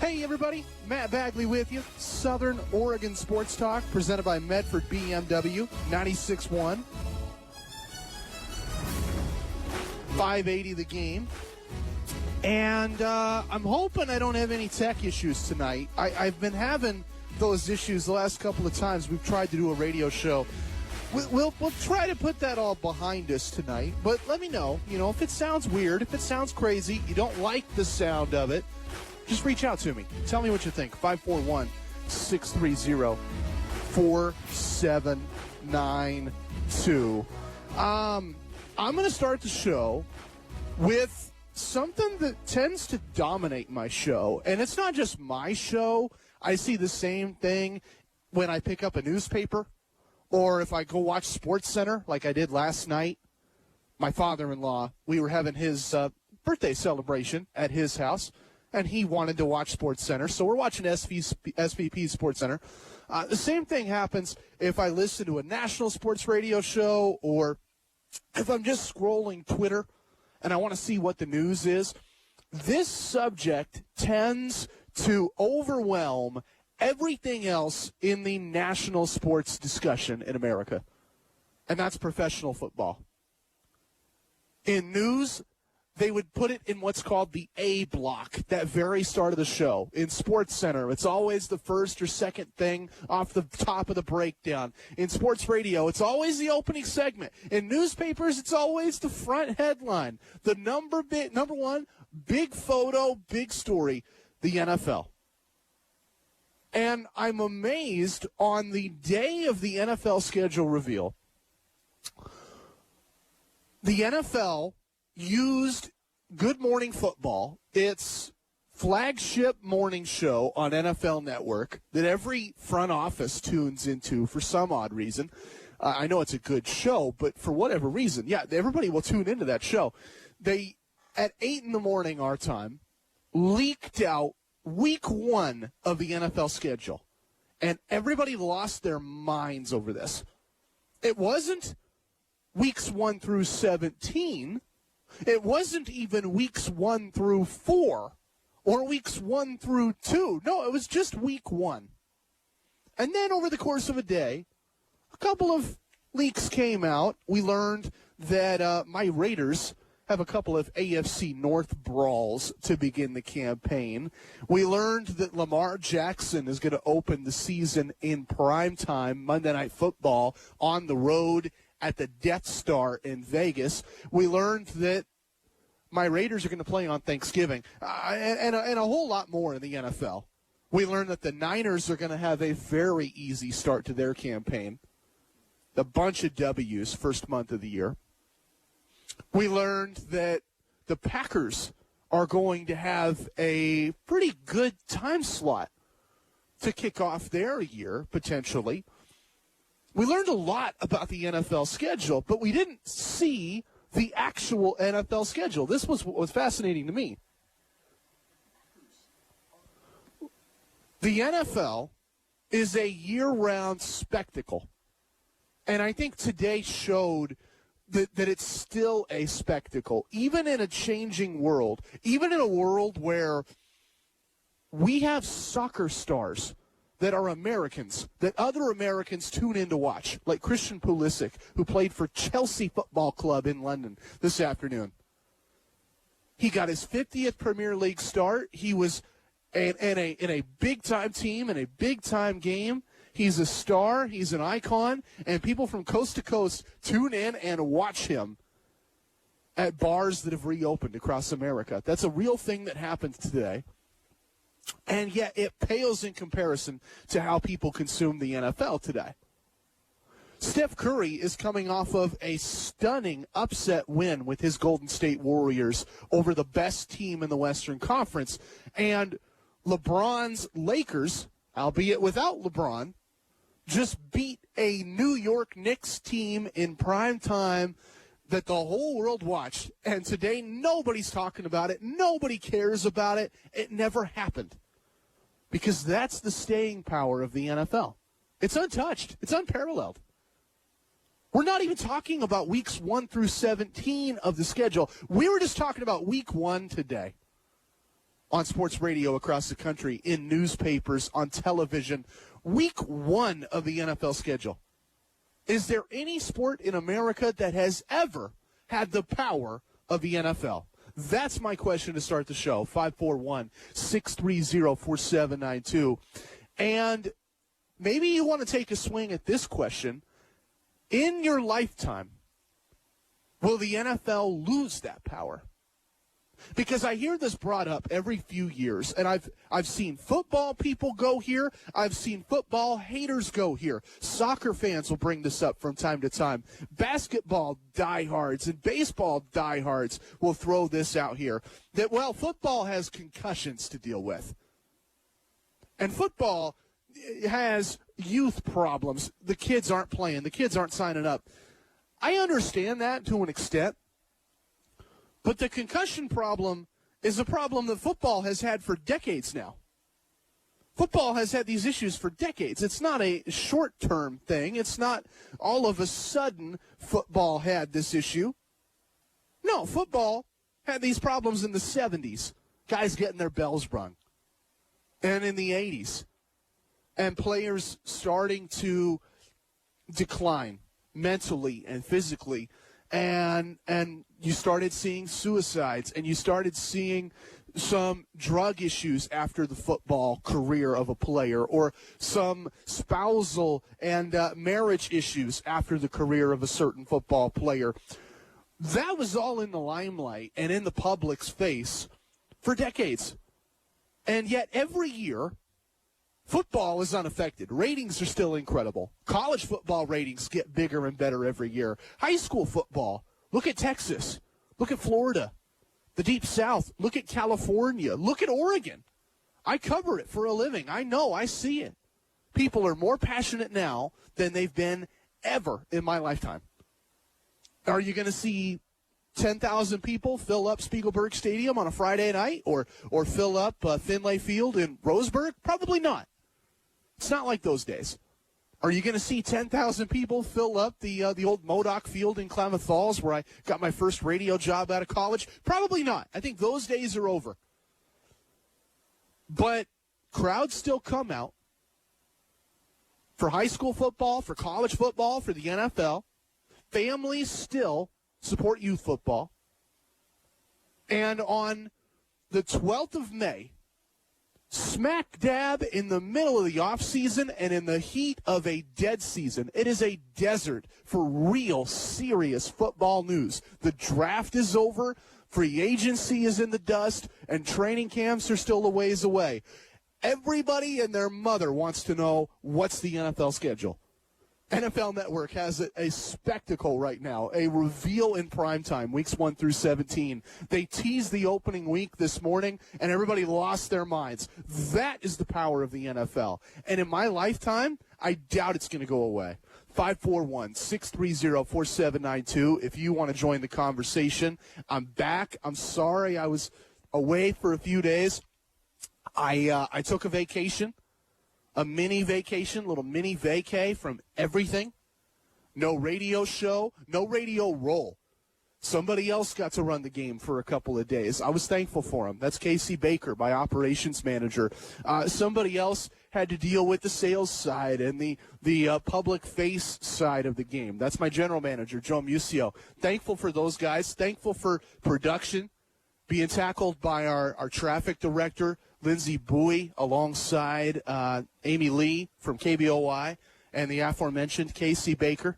Hey, everybody. Matt Bagley with you. Southern Oregon Sports Talk, presented by Medford BMW, 96.1. 580 the game. And I'm hoping I don't have any tech issues tonight. I've been having those issues the last couple of times we've tried to do a radio show. We'll try to put that all behind us tonight. But let me know, if it sounds weird, if it sounds crazy, you don't like the sound of it, just reach out to me. Tell me what you think. 541-630-4792. I'm going to start the show with something that tends to dominate my show. And it's not just my show. I see the same thing when I pick up a newspaper or if I go watch SportsCenter like I did last night. My father-in-law, we were having his birthday celebration at his house, and he wanted to watch SportsCenter, so we're watching SVP SportsCenter. The same thing happens if I listen to a national sports radio show or if I'm just scrolling Twitter and I want to see what the news is. This subject tends to overwhelm everything else in the national sports discussion in America, and that's professional football. In news, they would put it in what's called the A block, that very start of the show. In SportsCenter, it's always the first or second thing off the top of the breakdown. In sports radio, it's always the opening segment. In newspapers, it's always the front headline. The number one, big photo, big story, the NFL. And I'm amazed on the day of the NFL schedule reveal, the NFL used Good Morning Football, its flagship morning show on NFL Network that every front office tunes into for some odd reason. I know it's a good show, but for whatever reason, everybody will tune into that show. They, at 8 in the morning our time, leaked out week 1 of the NFL schedule, and everybody lost their minds over this. It wasn't weeks 1 through 17. It wasn't even weeks 1 through 4 or weeks 1 through 2. No, it was just week 1. And then over the course of a day, a couple of leaks came out. We learned that my Raiders have a couple of AFC North brawls to begin the campaign. We learned that Lamar Jackson is going to open the season in primetime Monday Night Football on the road at the Death Star in Vegas. We learned that my Raiders are going to play on Thanksgiving, and a whole lot more in the NFL. We learned that the Niners are going to have a very easy start to their campaign. A bunch of W's first month of the year. We learned that the Packers are going to have a pretty good time slot to kick off their year, potentially. We learned a lot about the NFL schedule, but we didn't see the actual NFL schedule. This was what was fascinating to me. The NFL is a year-round spectacle, and I think today showed that it's still a spectacle, even in a changing world, even in a world where we have soccer stars that are Americans, that other Americans tune in to watch, like Christian Pulisic, who played for Chelsea Football Club in London this afternoon. He got his 50th Premier League start. He was in a big-time team, in a big-time game. He's a star. He's an icon. And people from coast to coast tune in and watch him at bars that have reopened across America. That's a real thing that happens today. And yet it pales in comparison to how people consume the NFL today. Steph Curry is coming off of a stunning upset win with his Golden State Warriors over the best team in the Western Conference. And LeBron's Lakers, albeit without LeBron, just beat a New York Knicks team in prime time that the whole world watched. And today nobody's talking about it. Nobody cares about it. It never happened. Because that's the staying power of the NFL. It's untouched. It's unparalleled. We're not even talking about weeks 1 through 17 of the schedule. We were just talking about week 1 today. on sports radio across the country, in newspapers, on television. Week 1 of the NFL schedule. Is there any sport in America that has ever had the power of the NFL? That's my question to start the show, 541-630-4792. And maybe you want to take a swing at this question. In your lifetime, will the NFL lose that power? Because I hear this brought up every few years, and I've seen football people go here. I've seen football haters go here. Soccer fans will bring this up from time to time. Basketball diehards and baseball diehards will throw this out here. That, well, football has concussions to deal with. And football has youth problems. The kids aren't playing. The kids aren't signing up. I understand that to an extent. But the concussion problem is a problem that football has had for decades now. Football has had these issues for decades. It's not a short-term thing. It's not all of a sudden football had this issue. No, football had these problems in the 70s. Guys getting their bells rung. And in the 80s. And players starting to decline mentally and physically. And you started seeing suicides, and you started seeing some drug issues after the football career of a player, or some spousal and marriage issues after the career of a certain football player. That was all in the limelight and in the public's face for decades. And yet every year, football is unaffected. Ratings are still incredible. College football ratings get bigger and better every year. High school football, look at Texas. Look at Florida. The Deep South. Look at California. Look at Oregon. I cover it for a living. I know. I see it. People are more passionate now than they've been ever in my lifetime. Are you going to see 10,000 people fill up Spiegelberg Stadium on a Friday night, or fill up Finlay Field in Roseburg? Probably not. It's not like those days. Are you going to see 10,000 people fill up the old Modoc Field in Klamath Falls, where I got my first radio job out of college? Probably not. I think those days are over. But crowds still come out for high school football, for college football, for the NFL. Families still support youth football. And on the 12th of May, smack dab in the middle of the offseason and in the heat of a dead season, it is a desert for real serious football news. The draft is over, free agency is in the dust, and training camps are still a ways away. Everybody and their mother wants to know, what's the NFL schedule? NFL Network has a spectacle right now, a reveal in primetime, weeks 1 through 17. They teased the opening week this morning, and everybody lost their minds. That is the power of the NFL. And in my lifetime, I doubt it's going to go away. 541-630-4792 if you want to join the conversation. I'm back. I'm sorry I was away for a few days. I took a vacation. A mini vacation, little mini vacay from everything. No radio show, no radio roll. Somebody else got to run the game for a couple of days. I was thankful for him. That's Casey Baker, my operations manager. Somebody else had to deal with the sales side and the public face side of the game. That's my general manager, Joe Musio. Thankful for those guys. Thankful for production being tackled by our traffic director, Lindsay Bowie, alongside Amy Lee from KBOI and the aforementioned Casey Baker.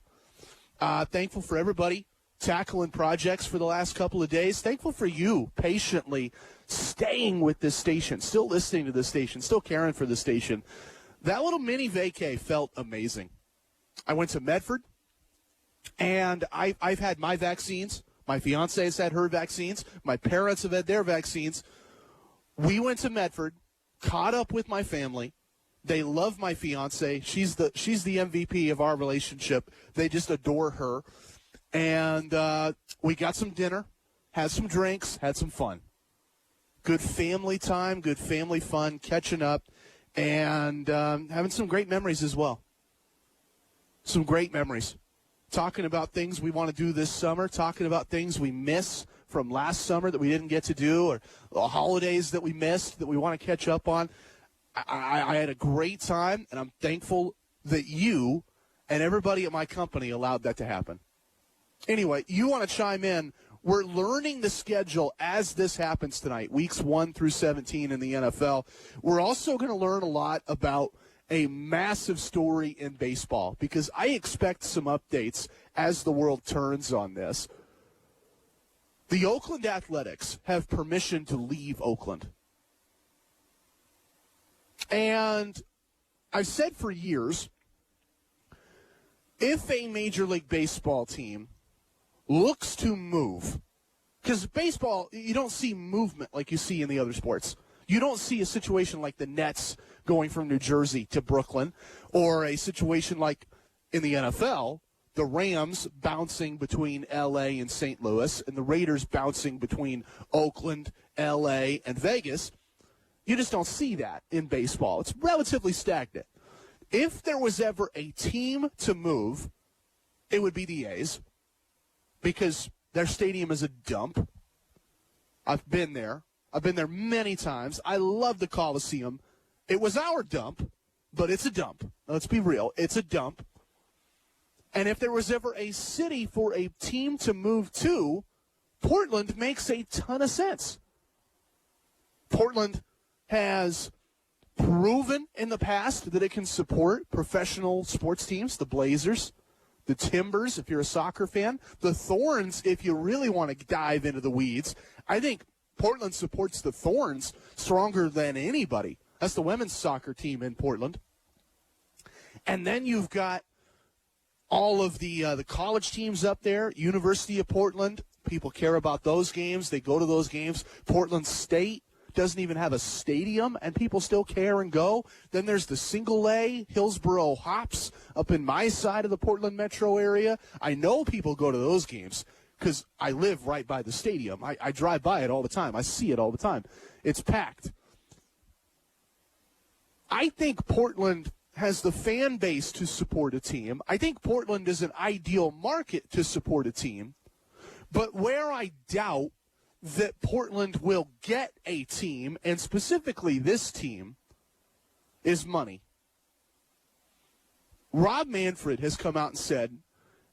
Thankful for everybody tackling projects for the last couple of days. Thankful for you patiently staying with this station, still listening to this station, still caring for the station. That little mini vacay felt amazing. I went to Medford, and I've had my vaccines. My fiance has had her vaccines. My parents have had their vaccines. We went to Medford, caught up with my family. They love my fiance. She's the MVP of our relationship. They just adore her. And we got some dinner, had some drinks, had some fun. Good family time, good family fun, catching up, and having some great memories as well. Some great memories. Talking about things we want to do this summer, talking about things we miss from last summer that we didn't get to do, or the holidays that we missed that we want to catch up on. I had a great time, and I'm thankful that you and everybody at my company allowed that to happen. Anyway, you want to chime in. We're learning the schedule as this happens tonight, weeks 1 through 17 in the NFL. We're also going to learn a lot about a massive story in baseball, because I expect some updates as the world turns on this. The Oakland Athletics have permission to leave Oakland. And I've said for years, if a Major League Baseball team looks to move, because baseball, you don't see movement like you see in the other sports. You don't see a situation like the Nets going from New Jersey to Brooklyn, or a situation like in the NFL, the Rams bouncing between L.A. and St. Louis, and the Raiders bouncing between Oakland, L.A., and Vegas. You just don't see that in baseball. It's relatively stagnant. If there was ever a team to move, it would be the A's, because their stadium is a dump. I've been there. I've been there many times. I love the Coliseum. It was our dump, but it's a dump. Let's be real. It's a dump. And if there was ever a city for a team to move to, Portland makes a ton of sense. Portland has proven in the past that it can support professional sports teams, the Blazers, the Timbers, if you're a soccer fan, the Thorns, if you really want to dive into the weeds. I think Portland supports the Thorns stronger than anybody. That's the women's soccer team in Portland. And then you've got all of the college teams up there, University of Portland. People care about those games. They go to those games. Portland State doesn't even have a stadium, and people still care and go. Then there's the single A, Hillsboro Hops, up in my side of the Portland metro area. I know people go to those games because I live right by the stadium. I drive by it all the time. I see it all the time. It's packed. I think Portland has the fan base to support a team. I think Portland is an ideal market to support a team. But where I doubt that Portland will get a team, and specifically this team, is money. Rob Manfred has come out and said,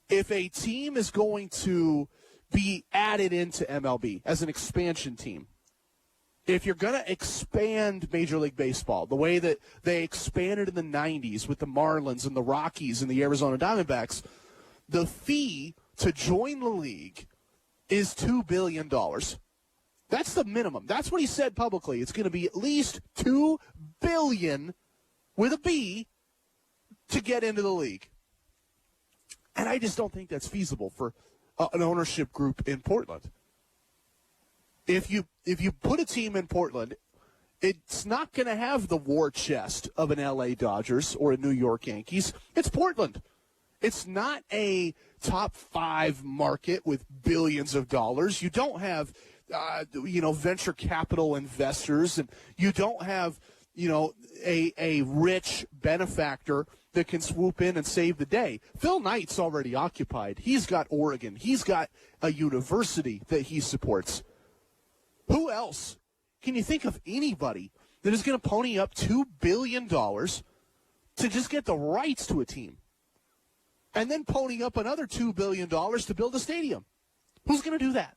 if a team is going to be added into MLB as an expansion team, if you're going to expand Major League Baseball the way that they expanded in the 90s with the Marlins and the Rockies and the Arizona Diamondbacks, the fee to join the league is $2 billion. That's the minimum. That's what he said publicly. It's going to be at least $2 billion with a B to get into the league. And I just don't think that's feasible for an ownership group in Portland. If you put a team in Portland, it's not going to have the war chest of an L.A. Dodgers or a New York Yankees. It's Portland. It's not a top 5 market with billions of dollars. You don't have, venture capital investors, and you don't have, a rich benefactor that can swoop in and save the day. Phil Knight's already occupied. He's got Oregon. He's got a university that he supports. Who else? Can you think of anybody that is going to pony up $2 billion to just get the rights to a team? And then pony up another $2 billion to build a stadium? Who's going to do that?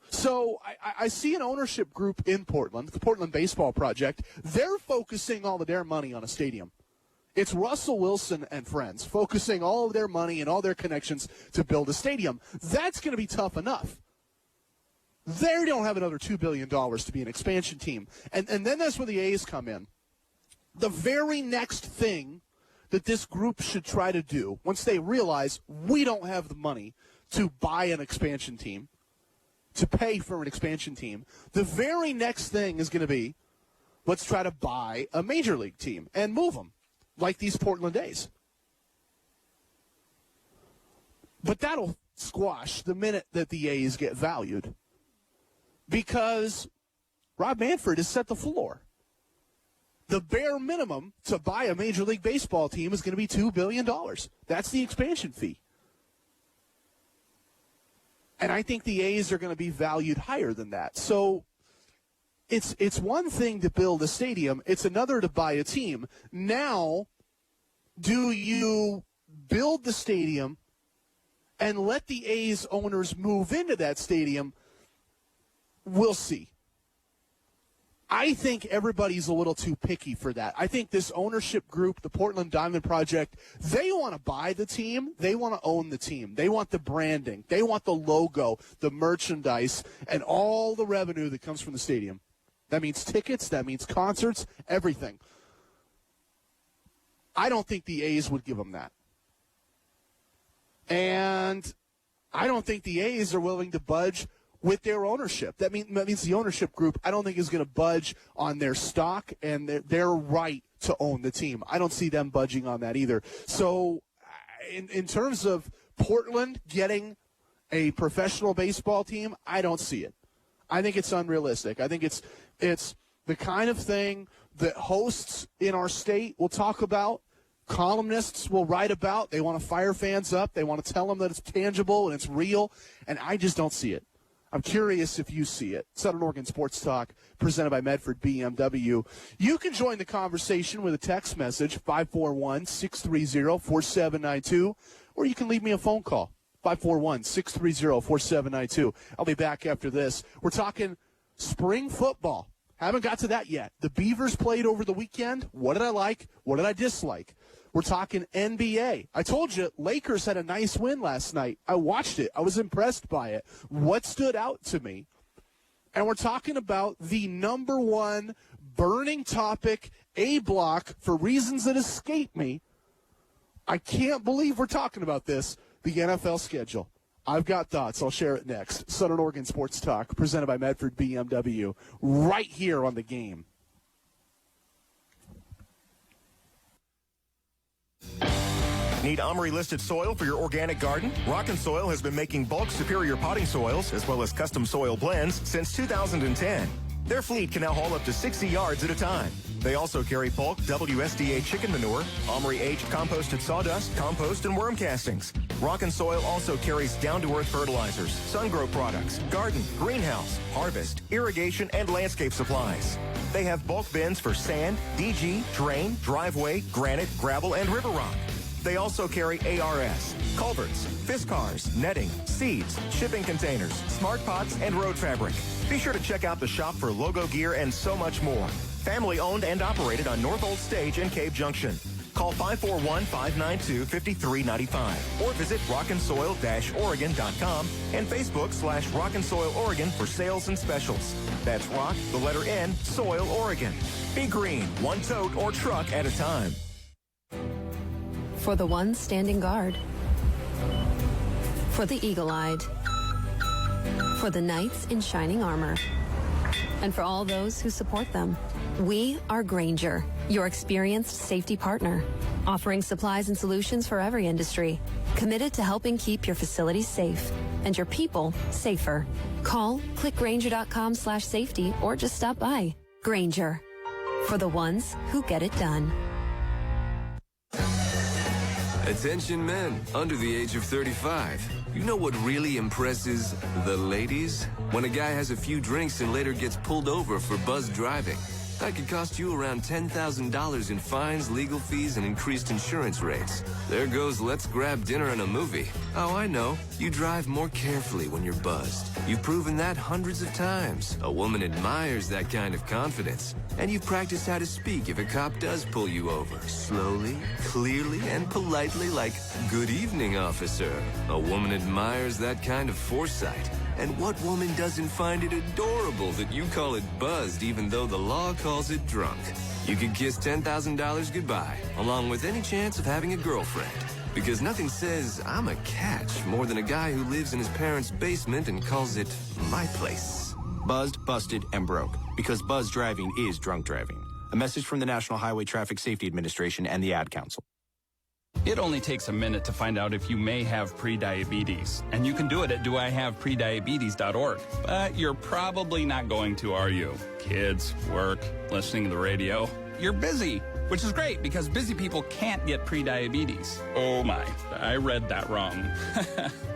So I see an ownership group in Portland, the Portland Baseball Project. They're focusing all of their money on a stadium. It's Russell Wilson and friends focusing all of their money and all their connections to build a stadium. That's going to be tough enough. They don't have another $2 billion to be an expansion team. And then that's where the A's come in. The very next thing that this group should try to do, once they realize we don't have the money to buy an expansion team, to pay for an expansion team, the very next thing is going to be, let's try to buy a major league team and move them, like these Portland A's. But that'll squash the minute that the A's get valued, because Rob Manfred has set the floor. The bare minimum to buy a Major League Baseball team is going to be $2 billion. That's the expansion fee. And I think the A's are going to be valued higher than that. So it's one thing to build a stadium. It's another to buy a team. Now, do you build the stadium and let the A's owners move into that stadium? We'll see. I think everybody's a little too picky for that. I think this ownership group, the Portland Diamond Project, they want to buy the team. They want to own the team. They want the branding. They want the logo, the merchandise, and all the revenue that comes from the stadium. That means tickets. That means concerts, everything. I don't think the A's would give them that. And I don't think the A's are willing to budge with their ownership. That means the ownership group, I don't think, is going to budge on their stock and their right to own the team. I don't see them budging on that either. So in terms of Portland getting a professional baseball team, I don't see it. I think it's unrealistic. I think it's the kind of thing that hosts in our state will talk about, columnists will write about. They want to fire fans up. They want to tell them that it's tangible and it's real, and I just don't see it. I'm curious if you see it. Southern Oregon Sports Talk, presented by Medford BMW. You can join the conversation with a text message, 541-630-4792, or you can leave me a phone call, 541-630-4792. I'll be back after this. We're talking spring football. Haven't got to that yet. The Beavers played over the weekend. What did I like? What did I dislike? We're talking NBA. I told you, Lakers had a nice win last night. I watched it. I was impressed by it. What stood out to me? And we're talking about the number one burning topic, A block, for reasons that escape me. I can't believe we're talking about this, the NFL schedule. I've got thoughts. I'll share it next. Southern Oregon Sports Talk, presented by Medford BMW, right here on The Game. Need OMRI-listed soil for your organic garden? Rockin' Soil has been making bulk superior potting soils as well as custom soil blends since 2010. Their fleet can now haul up to 60 yards at a time. They also carry bulk WSDA chicken manure, OMRI-aged composted sawdust, compost, and worm castings. Rockin' Soil also carries down-to-earth fertilizers, sun-grow products, garden, greenhouse, harvest, irrigation, and landscape supplies. They have bulk bins for sand, DG, drain, driveway, granite, gravel, and river rock. They also carry ARS, culverts, Fiskars, netting, seeds, shipping containers, smart pots, and road fabric. Be sure to check out the shop for logo gear and so much more. Family owned and operated on North Old Stage and Cave Junction. Call 541-592-5395 or visit rockandsoil-oregon.com and Facebook/Rockandsoil Oregon for sales and specials. That's rock, the letter N, Soil Oregon. Be green, one tote or truck at a time. For the ones standing guard. For the eagle-eyed. For the knights in shining armor. And for all those who support them. We are Grainger, your experienced safety partner, offering supplies and solutions for every industry, committed to helping keep your facilities safe and your people safer. Call, click Grainger.com/safety, or just stop by. Grainger, for the ones who get it done. Attention men under the age of 35. You know what really impresses the ladies? When a guy has a few drinks and later gets pulled over for buzz driving. That could cost you around $10,000 in fines, legal fees, and increased insurance rates. There goes let's grab dinner and a movie. Oh, I know. You drive more carefully when you're buzzed. You've proven that hundreds of times. A woman admires that kind of confidence. And you've practiced how to speak if a cop does pull you over. Slowly, clearly, and politely, like, "Good evening, officer." A woman admires that kind of foresight. And what woman doesn't find it adorable that you call it buzzed even though the law calls it drunk? You could kiss $10,000 goodbye, along with any chance of having a girlfriend. Because nothing says I'm a catch more than a guy who lives in his parents' basement and calls it my place. Buzzed, busted, and broke. Because buzz driving is drunk driving. A message from the National Highway Traffic Safety Administration and the Ad Council. It only takes a minute to find out if you may have prediabetes. And you can do it at doihaveprediabetes.org. But you're probably not going to, are you? Kids, work, listening to the radio. you're busy, which is great because busy people can't get prediabetes. Oh my, I read that wrong.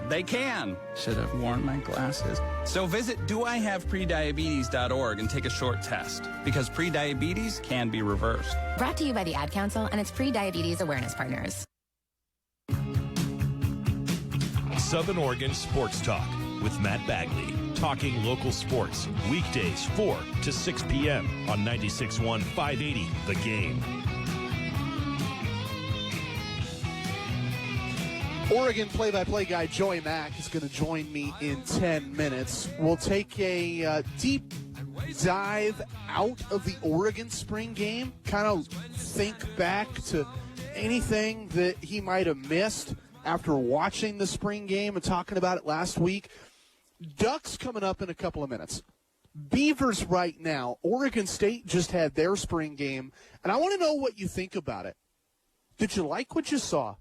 They can. Should have worn my glasses. So visit doihaveprediabetes.org and take a short test because prediabetes can be reversed. Brought to you by the Ad Council and its pre-diabetes awareness partners. Southern Oregon Sports Talk with Matt Bagley. Talking local sports. Weekdays 4 to 6 p.m. on 96.1 580 The Game. Oregon play-by-play guy Joey Mack is going to join me in 10 minutes. We'll take a deep dive out of the Oregon spring game, kind of think back to anything that he might have missed after watching the spring game and talking about it last week. Ducks coming up in a couple of minutes. Beavers right now. Oregon State just had their spring game, and I want to know what you think about it. Did you like what you saw?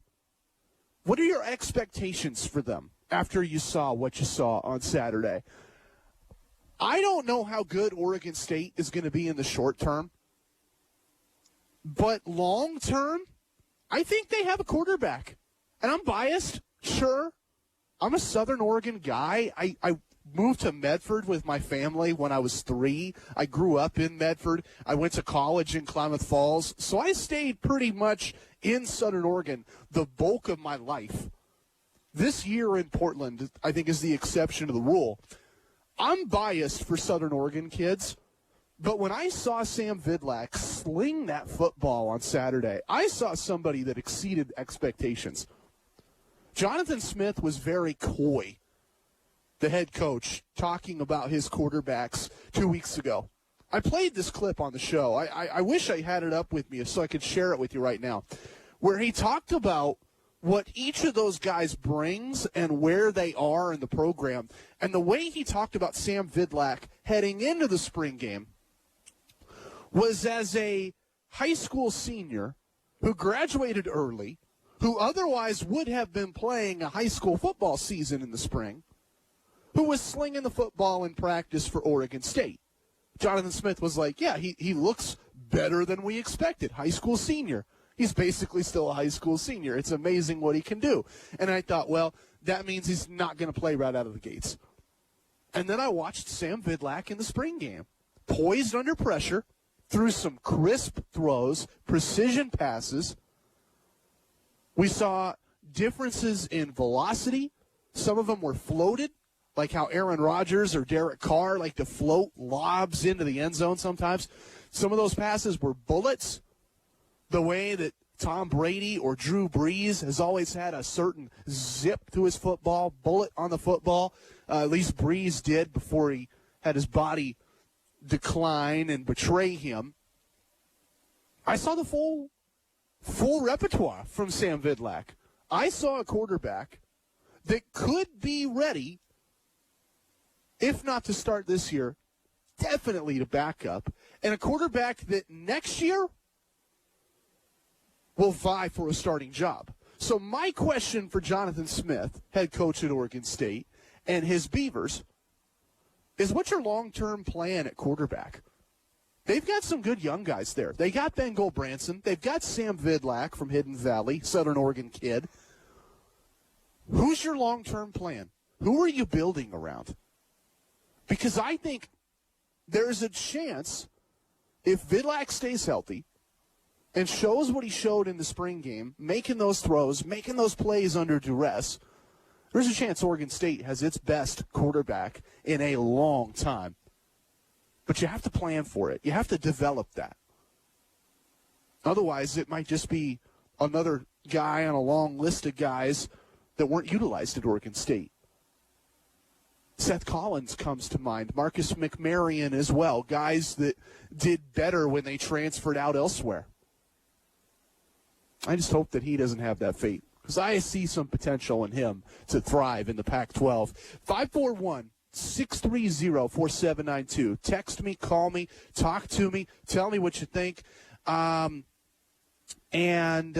What are your expectations for them after you saw what you saw on Saturday? I don't know how good Oregon State is going to be in the short term, but long term, I think they have a quarterback. And I'm biased, sure. I'm a Southern Oregon guy. I moved to Medford with my family when I was 3. I grew up in Medford. I went to college in Klamath Falls. So I stayed pretty much in Southern Oregon the bulk of my life. This year in Portland, I think, is the exception to the rule. I'm biased for Southern Oregon kids, but when I saw Sam Vidlak sling that football on Saturday, I saw somebody that exceeded expectations. Jonathan Smith was very coy, the head coach, talking about his quarterbacks 2 weeks ago. I played this clip on the show. I wish I had it up with me so I could share it with you right now, where he talked about what each of those guys brings and where they are in the program. And the way he talked about Sam Vidlak heading into the spring game was as a high school senior who graduated early, who otherwise would have been playing a high school football season in the spring, who was slinging the football in practice for Oregon State. Jonathan Smith was like, yeah, he looks better than we expected. High school senior. He's basically still a high school senior. It's amazing what he can do. And I thought, well, that means he's not going to play right out of the gates. And then I watched Sam Vidlak in the spring game, poised under pressure, threw some crisp throws, precision passes. We saw differences in velocity. Some of them were floated, like how Aaron Rodgers or Derek Carr like to float lobs into the end zone sometimes. Some of those passes were bullets, the way that Tom Brady or Drew Brees has always had a certain zip to his football, bullet on the football. At least Brees did before he had his body decline and betray him. I saw the full repertoire from Sam Vidlak. I saw a quarterback that could be ready, if not to start this year, definitely to back up, and a quarterback that next year will vie for a starting job. So my question for Jonathan Smith, head coach at Oregon State, and his Beavers, is what's your long-term plan at quarterback? They've got some good young guys there. They got Ben Goldbranson. They've got Sam Vidlak from Hidden Valley, Southern Oregon kid. Who's your long-term plan? Who are you building around? Because I think there's a chance, if Vidlak stays healthy and shows what he showed in the spring game, making those throws, making those plays under duress, there's a chance Oregon State has its best quarterback in a long time. But you have to plan for it. You have to develop that. Otherwise, it might just be another guy on a long list of guys that weren't utilized at Oregon State. Seth Collins comes to mind. Marcus McMaryion as well. Guys that did better when they transferred out elsewhere. I just hope that he doesn't have that fate, because I see some potential in him to thrive in the Pac-12. 541-630-4792. Text me, call me, talk to me, tell me what you think. I'm catching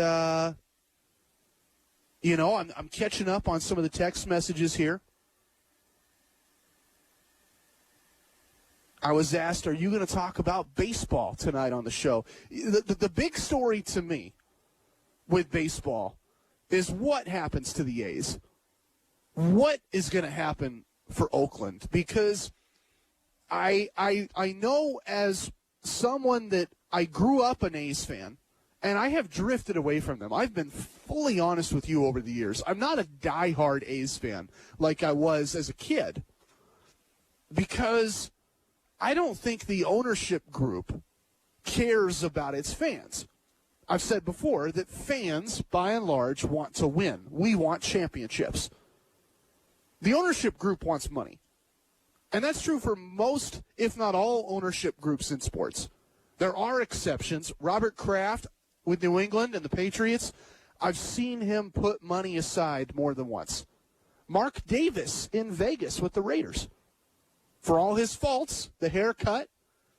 up on some of the text messages here. I was asked, are you going to talk about baseball tonight on the show? The big story to me with baseball is what happens to the A's. What is going to happen for Oakland? Because I know as someone that I grew up an A's fan, and I have drifted away from them. I've been fully honest with you over the years. I'm not a diehard A's fan like I was as a kid because I don't think the ownership group cares about its fans. I've said before that fans, by and large, want to win. We want championships. The ownership group wants money. And that's true for most, if not all, ownership groups in sports. There are exceptions. Robert Kraft with New England and the Patriots, I've seen him put money aside more than once. Mark Davis in Vegas with the Raiders. For all his faults, the haircut,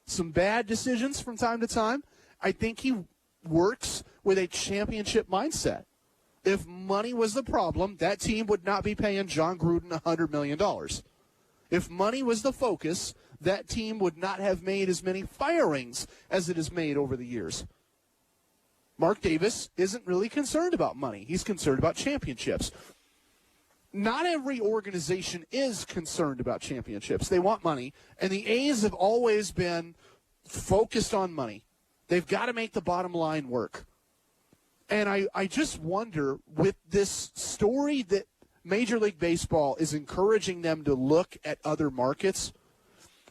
some bad decisions from time to time, I think he works with a championship mindset. If money was the problem, that team would not be paying John Gruden $100 million. If money was the focus, that team would not have made as many firings as it has made over the years. Mark Davis isn't really concerned about money. He's concerned about championships. Not every organization is concerned about championships. They want money, and the A's have always been focused on money. They've got to make the bottom line work. And I just wonder, with this story that Major League Baseball is encouraging them to look at other markets,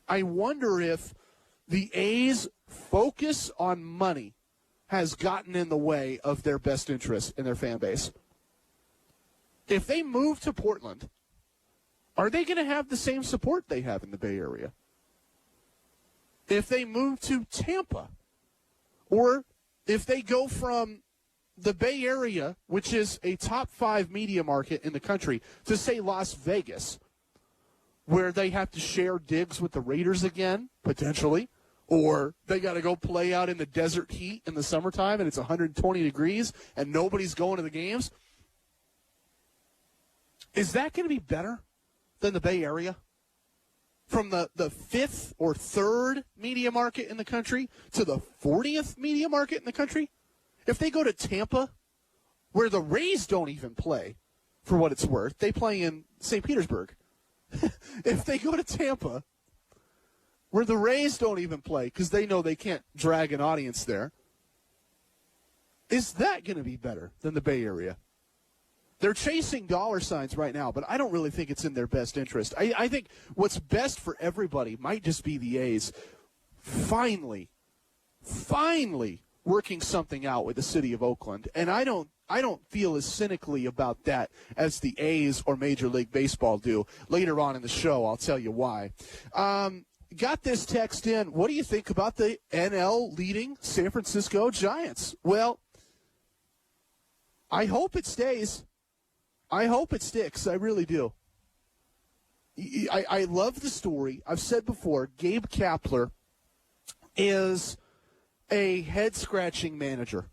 I wonder if the A's focus on money has gotten in the way of their best interest in their fan base. If they move to Portland, are they going to have the same support they have in the Bay Area? If they move to Tampa, or if they go from the Bay Area, which is a top 5 media market in the country, to, say, Las Vegas, where they have to share digs with the Raiders again, potentially, or they got to go play out in the desert heat in the summertime and it's 120 degrees and nobody's going to the games, is that going to be better than the Bay Area? From the 5th or 3rd media market in the country to the 40th media market in the country? If they go to Tampa, where the Rays don't even play, for what it's worth, they play in St. Petersburg. If they go to Tampa, where the Rays don't even play because they know they can't drag an audience there, is that going to be better than the Bay Area? They're chasing dollar signs right now, but I don't really think it's in their best interest. I think what's best for everybody might just be the A's finally working something out with the city of Oakland. And I don't feel as cynically about that as the A's or Major League Baseball do. Later on in the show, I'll tell you why. Got this text in. What do you think about the NL leading San Francisco Giants? Well, I hope it stays. I hope it sticks. I really do. I love the story. I've said before, Gabe Kapler is a head-scratching manager.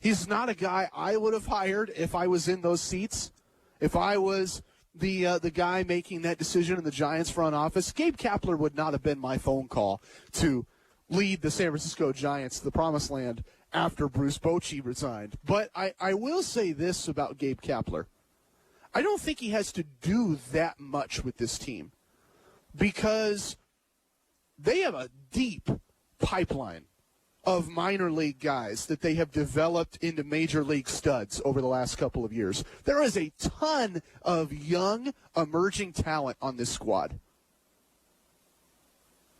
He's not a guy I would have hired if I was in those seats. If I was the guy making that decision in the Giants front office, Gabe Kapler would not have been my phone call to lead the San Francisco Giants to the promised land after Bruce Bochy resigned. But I will say this about Gabe Kapler. I don't think he has to do that much with this team because they have a deep pipeline of minor league guys that they have developed into major league studs over the last couple of years. There is a ton of young, emerging talent on this squad.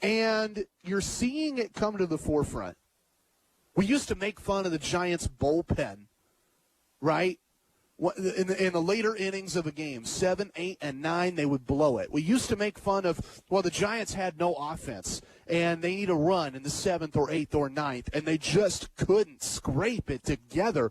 And you're seeing it come to the forefront. We used to make fun of the Giants' bullpen, right? In the later innings of a game, 7, 8, and 9, they would blow it. We used to make fun of, well, the Giants had no offense, and they need a run in the 7th or 8th or 9th, and they just couldn't scrape it together.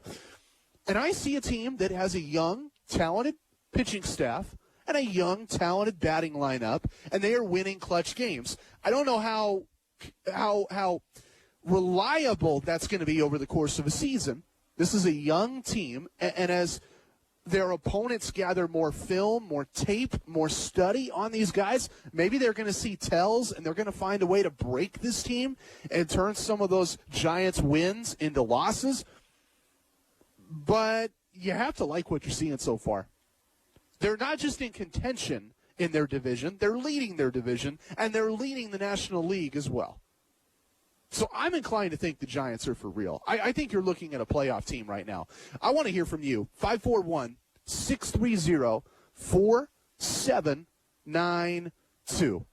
And I see a team that has a young, talented pitching staff and a young, talented batting lineup, and they are winning clutch games. I don't know how reliable that's going to be over the course of a season. This is a young team, and as their opponents gather more film, more tape, more study on these guys, maybe they're going to see tells and they're going to find a way to break this team and turn some of those Giants wins into losses. But you have to like what you're seeing so far. They're not just in contention in their division, they're leading their division, and they're leading the National League as well. So I'm inclined to think the Giants are for real. I think you're looking at a playoff team right now. I want to hear from you. 541-630-4792.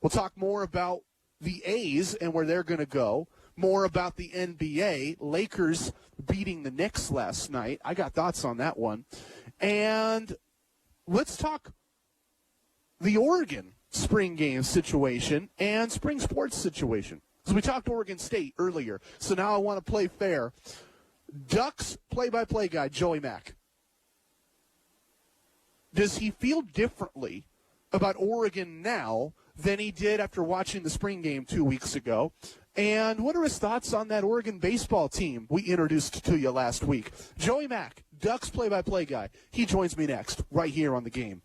We'll talk more about the A's and where they're going to go, more about the NBA, Lakers beating the Knicks last night. I got thoughts on that one. And let's talk the Oregon spring game situation and spring sports situation. So we talked Oregon State earlier, so now I want to play fair. Ducks play-by-play guy, Joey Mack. Does he feel differently about Oregon now than he did after watching the spring game 2 weeks ago? And what are his thoughts on that Oregon baseball team we introduced to you last week? Joey Mack, Ducks play-by-play guy. He joins me next, right here on The Game.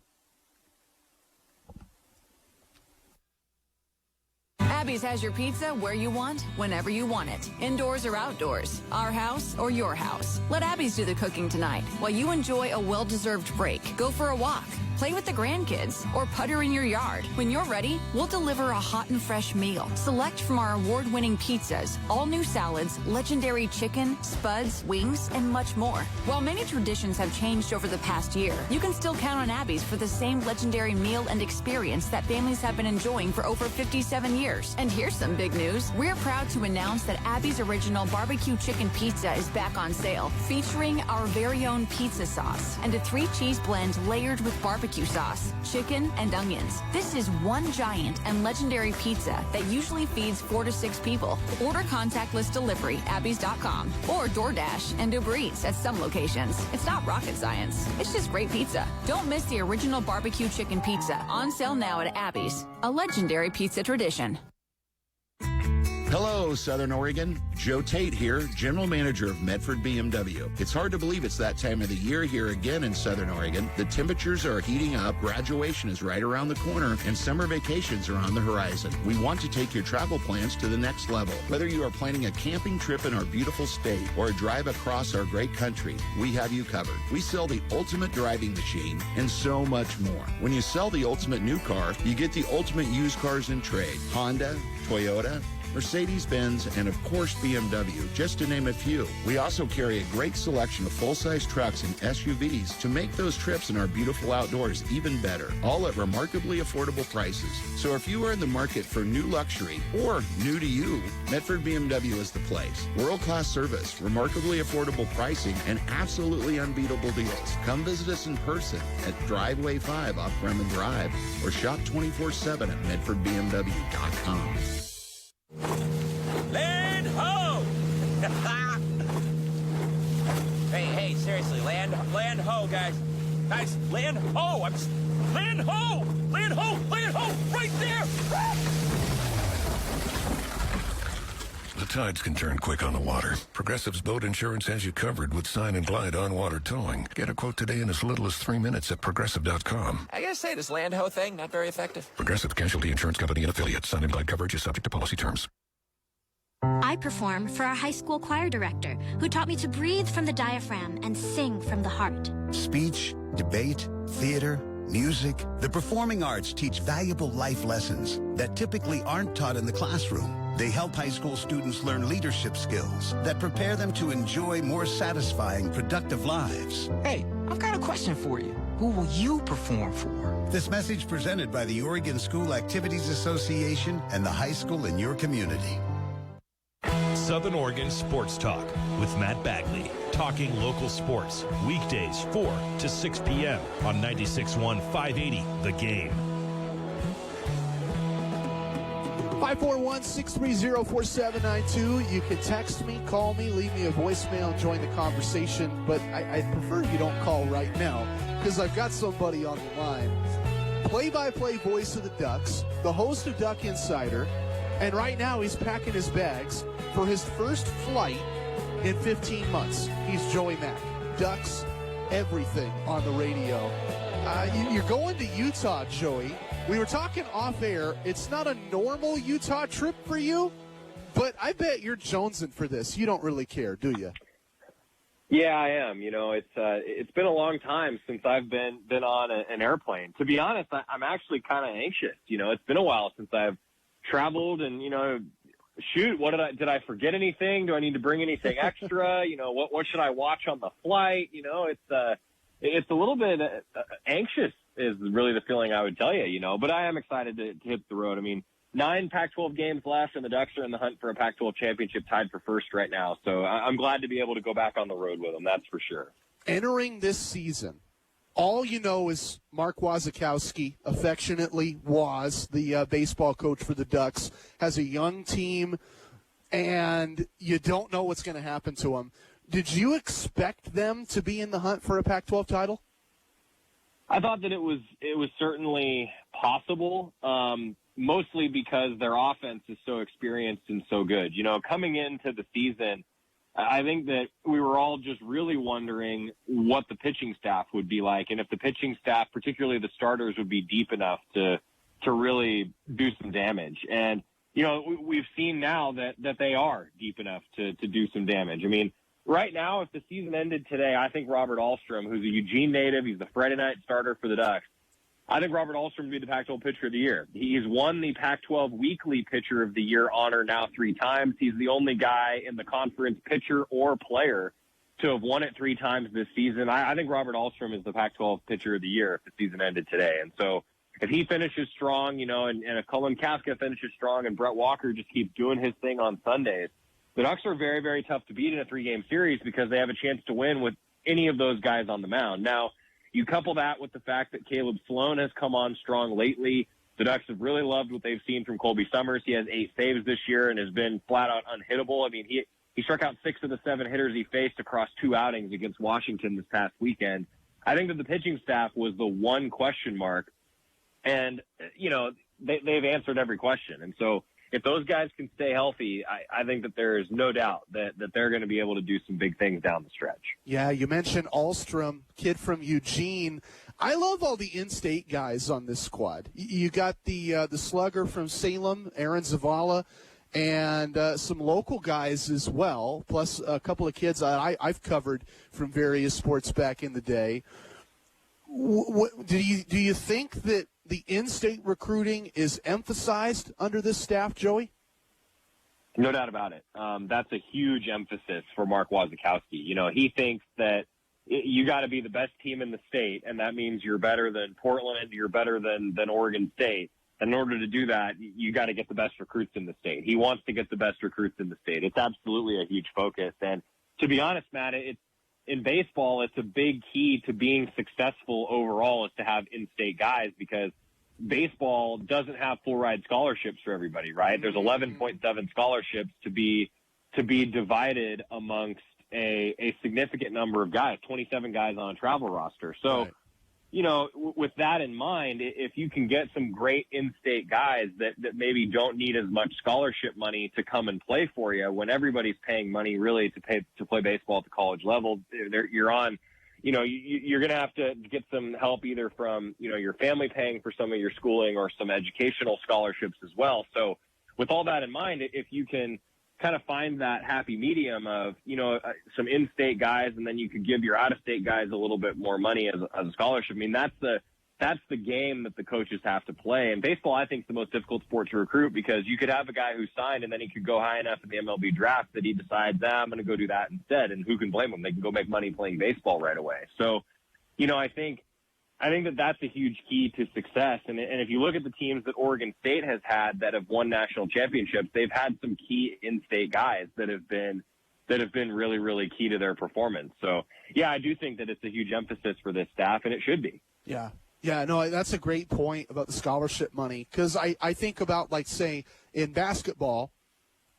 Abby's has your pizza where you want, whenever you want it. Indoors or outdoors. Our house or your house. Let Abby's do the cooking tonight while you enjoy a well-deserved break. Go for a walk. Play with the grandkids or putter in your yard. When you're ready, we'll deliver a hot and fresh meal. Select from our award-winning pizzas, all new salads, legendary chicken, spuds, wings, and much more. While many traditions have changed over the past year, you can still count on Abby's for the same legendary meal and experience that families have been enjoying for over 57 years. And here's some big news. We're proud to announce that Abby's Original Barbecue Chicken Pizza is back on sale, featuring our very own pizza sauce and a 3-cheese blend layered with barbecue sauce, chicken, and onions. This is one giant and legendary pizza that usually feeds 4 to 6 people. Order contactless delivery, Abby's.com, or DoorDash and Uber Eats at some locations. It's not rocket science. It's just great pizza. Don't miss the Original Barbecue Chicken Pizza, on sale now at Abby's, a legendary pizza tradition. Hello, Southern Oregon. Joe Tate here, General Manager of Medford BMW. It's hard to believe it's that time of the year here again in Southern Oregon. The temperatures are heating up, graduation is right around the corner, and summer vacations are on the horizon. We want to take your travel plans to the next level. Whether you are planning a camping trip in our beautiful state or a drive across our great country, we have you covered. We sell the ultimate driving machine and so much more. When you sell the ultimate new car, you get the ultimate used cars in trade. Honda, Toyota, Mercedes-Benz, and of course BMW, just to name a few. We also carry a great selection of full-size trucks and SUVs to make those trips in our beautiful outdoors even better, all at remarkably affordable prices. So if you are in the market for new luxury or new to you, Medford BMW is the place. World-class service, remarkably affordable pricing, and absolutely unbeatable deals. Come visit us in person at Driveway 5 off Bremen Drive or shop 24/7 at MedfordBMW.com. Land ho! hey, seriously, land ho, guys. Guys, land ho! Land ho! Land ho! Land ho! Right there! The tides can turn quick on the water. Progressive's boat insurance has you covered with Sign and Glide on-water towing. Get a quote today in as little as 3 minutes at Progressive.com. I gotta say, this land ho thing, not very effective. Progressive Casualty Insurance Company and affiliates. Sign and Glide coverage is subject to policy terms. I perform for our high school choir director, who taught me to breathe from the diaphragm and sing from the heart. Speech, debate, theater, music. The performing arts teach valuable life lessons that typically aren't taught in the classroom. They help high school students learn leadership skills that prepare them to enjoy more satisfying, productive lives. Hey, I've got a question for you. Who will you perform for? This message presented by the Oregon School Activities Association and the high school in your community. Southern Oregon Sports Talk with Matt Bagley. Talking local sports. Weekdays 4 to 6 p.m. on 96.1 580 The Game. 541-630-4792. You can text me, call me, leave me a voicemail, join the conversation. But I prefer you don't call right now because I've got somebody on the line. Play-by-play voice of the Ducks, the host of Duck Insider, and right now he's packing his bags for his first flight in 15 months. He's Joey Mack, Ducks everything on the radio. You're going to Utah, Joey. We were talking off air. It's not a normal Utah trip for you, but I bet you're jonesing for this. You don't really care, do you? Yeah, I am. You know, it's been a long time since I've been on an airplane. To be honest, I'm actually kind of anxious. You know, it's been a while since I've traveled, and shoot, did I forget anything? Do I need to bring anything extra? What should I watch on the flight? It's a little bit anxious is really the feeling I would tell you, but I am excited to hit the road. I mean, 9 Pac-12 games left, and the Ducks are in the hunt for a Pac-12 championship, tied for first right now. So I'm glad to be able to go back on the road with them, that's for sure. Entering this season, all you know is Mark Wasikowski, affectionately Waz, the baseball coach for the Ducks, has a young team, and you don't know what's going to happen to them. Did you expect them to be in the hunt for a Pac-12 title? I thought that it was certainly possible, mostly because their offense is so experienced and so good. Coming into the season, I think that we were all just really wondering what the pitching staff would be like, and if the pitching staff, particularly the starters, would be deep enough to really do some damage. And, we've seen now that they are deep enough to do some damage. I mean, right now, if the season ended today, I think Robert Alstrom, who's a Eugene native, he's the Friday night starter for the Ducks, I think Robert Alstrom would be the Pac-12 Pitcher of the Year. He's won the Pac-12 Weekly Pitcher of the Year honor now 3 times. He's the only guy in the conference, pitcher or player, to have won it 3 times this season. I think Robert Alstrom is the Pac-12 Pitcher of the Year if the season ended today. And so if he finishes strong, and if Cullen Kaska finishes strong and Brett Walker just keeps doing his thing on Sundays, the Ducks are very, very tough to beat in a 3-game series because they have a chance to win with any of those guys on the mound. Now, you couple that with the fact that Caleb Sloan has come on strong lately. The Ducks have really loved what they've seen from Colby Summers. He has 8 saves this year and has been flat out unhittable. I mean, he struck out 6 of the 7 hitters he faced across 2 outings against Washington this past weekend. I think that the pitching staff was the one question mark, and they've answered every question. And so if those guys can stay healthy, I think that there is no doubt that they're going to be able to do some big things down the stretch. Yeah, you mentioned Alstrom, kid from Eugene. I love all the in-state guys on this squad. You got the slugger from Salem, Aaron Zavala, and some local guys as well, plus a couple of kids I've covered from various sports back in the day. Do you think that the in-state recruiting is emphasized under this staff, Joey? No doubt about it. That's a huge emphasis for Mark Wasikowski. He thinks that you got to be the best team in the state, and that means you're better than Portland, you're better than Oregon State. In order to do that, you got to get the best recruits in the state. He wants to get the best recruits in the state. It's absolutely a huge focus. And to be honest, Matt, in baseball, it's a big key to being successful overall is to have in-state guys, because baseball doesn't have full ride scholarships for everybody, right? There's 11.7 scholarships to be divided amongst a significant number of guys, 27 guys on a travel roster. So, right. With that in mind, if you can get some great in-state guys that maybe don't need as much scholarship money to come and play for you, when everybody's paying money really to play baseball at the college level, you're on, you're going to have to get some help either from, your family paying for some of your schooling or some educational scholarships as well. So with all that in mind, if you can kind of find that happy medium of, some in-state guys, and then you could give your out-of-state guys a little bit more money as a scholarship. I mean, that's the game that the coaches have to play. And baseball, I think, is the most difficult sport to recruit, because you could have a guy who's signed and then he could go high enough in the MLB draft that he decides, I'm going to go do that instead. And who can blame him? They can go make money playing baseball right away. So, I think that that's a huge key to success. And if you look at the teams that Oregon State has had that have won national championships, they've had some key in-state guys that have been really, really key to their performance. So, yeah, I do think that it's a huge emphasis for this staff, and it should be. Yeah. Yeah, no, that's a great point about the scholarship money, because I think about, like, say, in basketball,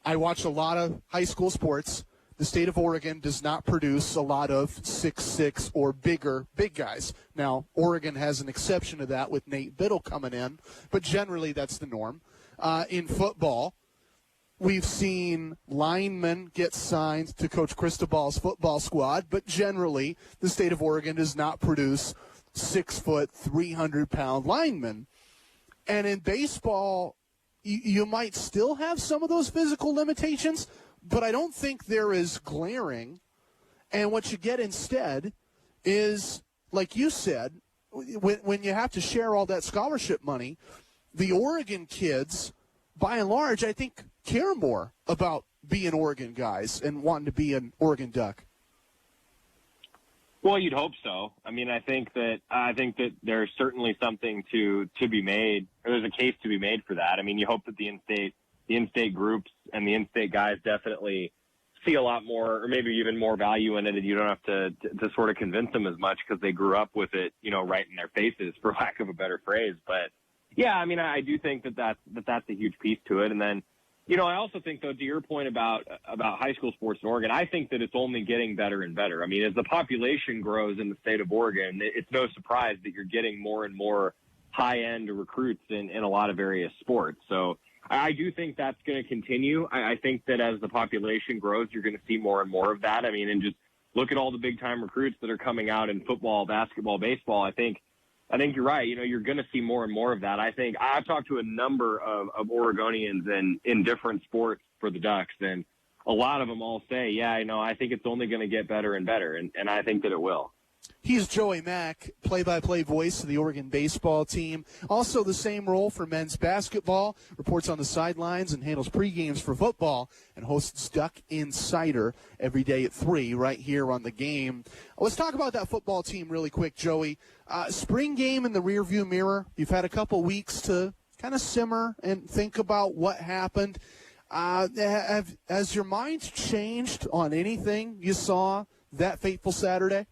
I watch a lot of high school sports. The state of Oregon does not produce a lot of 6'6" or bigger big guys. Now, Oregon has an exception to that with Nate Biddle coming in, but generally that's the norm. In football, We've seen linemen get signed to Coach Cristobal's football squad, but generally the state of Oregon does not produce 6-foot, 300-pound linemen. And in baseball, you might still have some of those physical limitations, but I don't think they're as glaring. And what you get instead is, like you said, when you have to share all that scholarship money, the Oregon kids, by and large, I think, care more about being Oregon guys and wanting to be an Oregon Duck. Well, you'd hope so. I mean, I think that there's certainly something to be made, or there's a case to be made for that. I mean, you hope that the in-state groups and the in-state guys definitely see a lot more, or maybe even more value in it, and you don't have to sort of convince them as much because they grew up with it, right in their faces, for lack of a better phrase. But yeah, I mean, I do think that's a huge piece to it. And then, I also think, though, to your point about high school sports in Oregon, I think that it's only getting better and better. I mean, as the population grows in the state of Oregon, it's no surprise that you're getting more and more high-end recruits in a lot of various sports. So I do think that's going to continue. I think that as the population grows, you're going to see more and more of that. I mean, and just look at all the big-time recruits that are coming out in football, basketball, baseball. I think you're right. You're going to see more and more of that. I think I've talked to a number of Oregonians in different sports for the Ducks, and a lot of them all say, yeah, I think it's only going to get better and better, and I think that it will. He's Joey Mack, play-by-play voice of the Oregon baseball team. Also the same role for men's basketball, reports on the sidelines and handles pregames for football, and hosts Duck Insider every day at 3 right here on The Game. Let's talk about that football team really quick, Joey. Spring game in the rearview mirror. You've had a couple weeks to kind of simmer and think about what happened. Has your mind changed on anything you saw that fateful Saturday?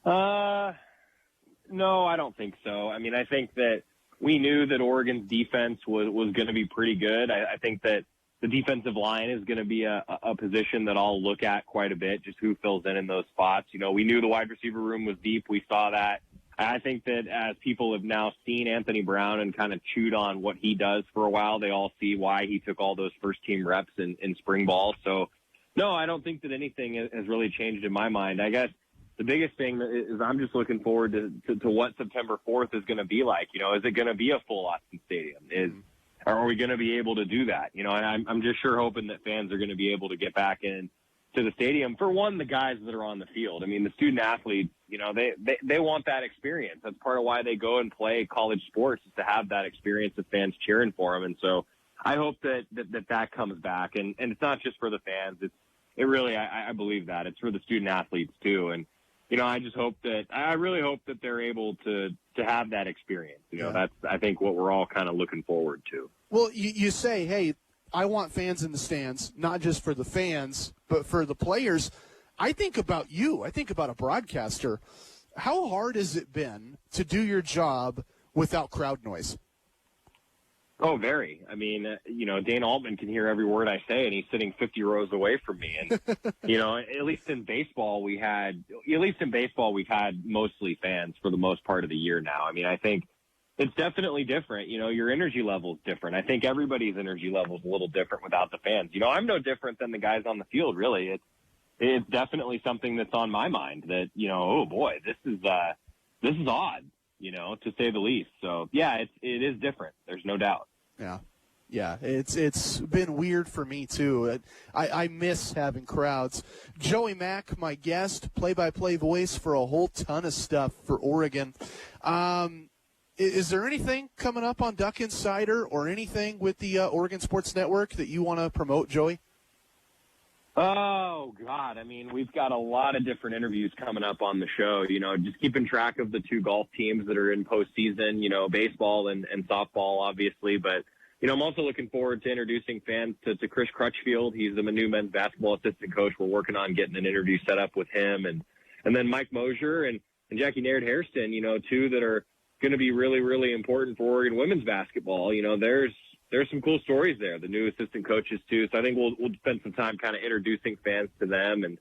No, I don't think so. I mean, I think that we knew that Oregon's defense was going to be pretty good. I think that the defensive line is going to be a position that I'll look at quite a bit, just who fills in those spots. We knew the wide receiver room was deep. We saw that. I think that as people have now seen Anthony Brown and kind of chewed on what he does for a while, they all see why he took all those first-team reps in spring ball. So, no, I don't think that anything has really changed in my mind. I guess the biggest thing is I'm just looking forward to what September 4th is going to be like. Is it going to be a full Autzen Stadium? Are we going to be able to do that? And I'm just sure hoping that fans are going to be able to get back in to the stadium. For one, the guys that are on the field. I mean, the student athletes, they want that experience. That's part of why they go and play college sports, is to have that experience of fans cheering for them. And so I hope that comes back. And it's not just for the fans. It really, I believe that. It's for the student athletes too. And I really hope that they're able to have that experience. That's, I think, what we're all kind of looking forward to. Well, you say, hey, I want fans in the stands, not just for the fans, but for the players. I think about you. I think about a broadcaster. How hard has it been to do your job without crowd noise? Oh, very. I mean, Dane Altman can hear every word I say, and he's sitting 50 rows away from me. And, at least in baseball, we've had mostly fans for the most part of the year now. I mean, I think it's definitely different. Your energy level is different. I think everybody's energy level is a little different without the fans. I'm no different than the guys on the field, really. It's definitely something that's on my mind that, oh boy, this is odd. To say the least. So, yeah, it is different. There's no doubt. Yeah, it's been weird for me, too. I miss having crowds. Joey Mack, my guest, play-by-play voice for a whole ton of stuff for Oregon. Is there anything coming up on Duck Insider or anything with the Oregon Sports Network that you want to promote, Joey? Oh, God. I mean, we've got a lot of different interviews coming up on the show, just keeping track of the two golf teams that are in postseason, baseball and softball, obviously. But, I'm also looking forward to introducing fans to Chris Crutchfield. He's the new men's basketball assistant coach. We're working on getting an interview set up with him. And then Mike Mosier and Jackie Naird-Hairston, two that are going to be really, really important for Oregon women's basketball. There's some cool stories there, the new assistant coaches, too. So I think we'll spend some time kind of introducing fans to them. And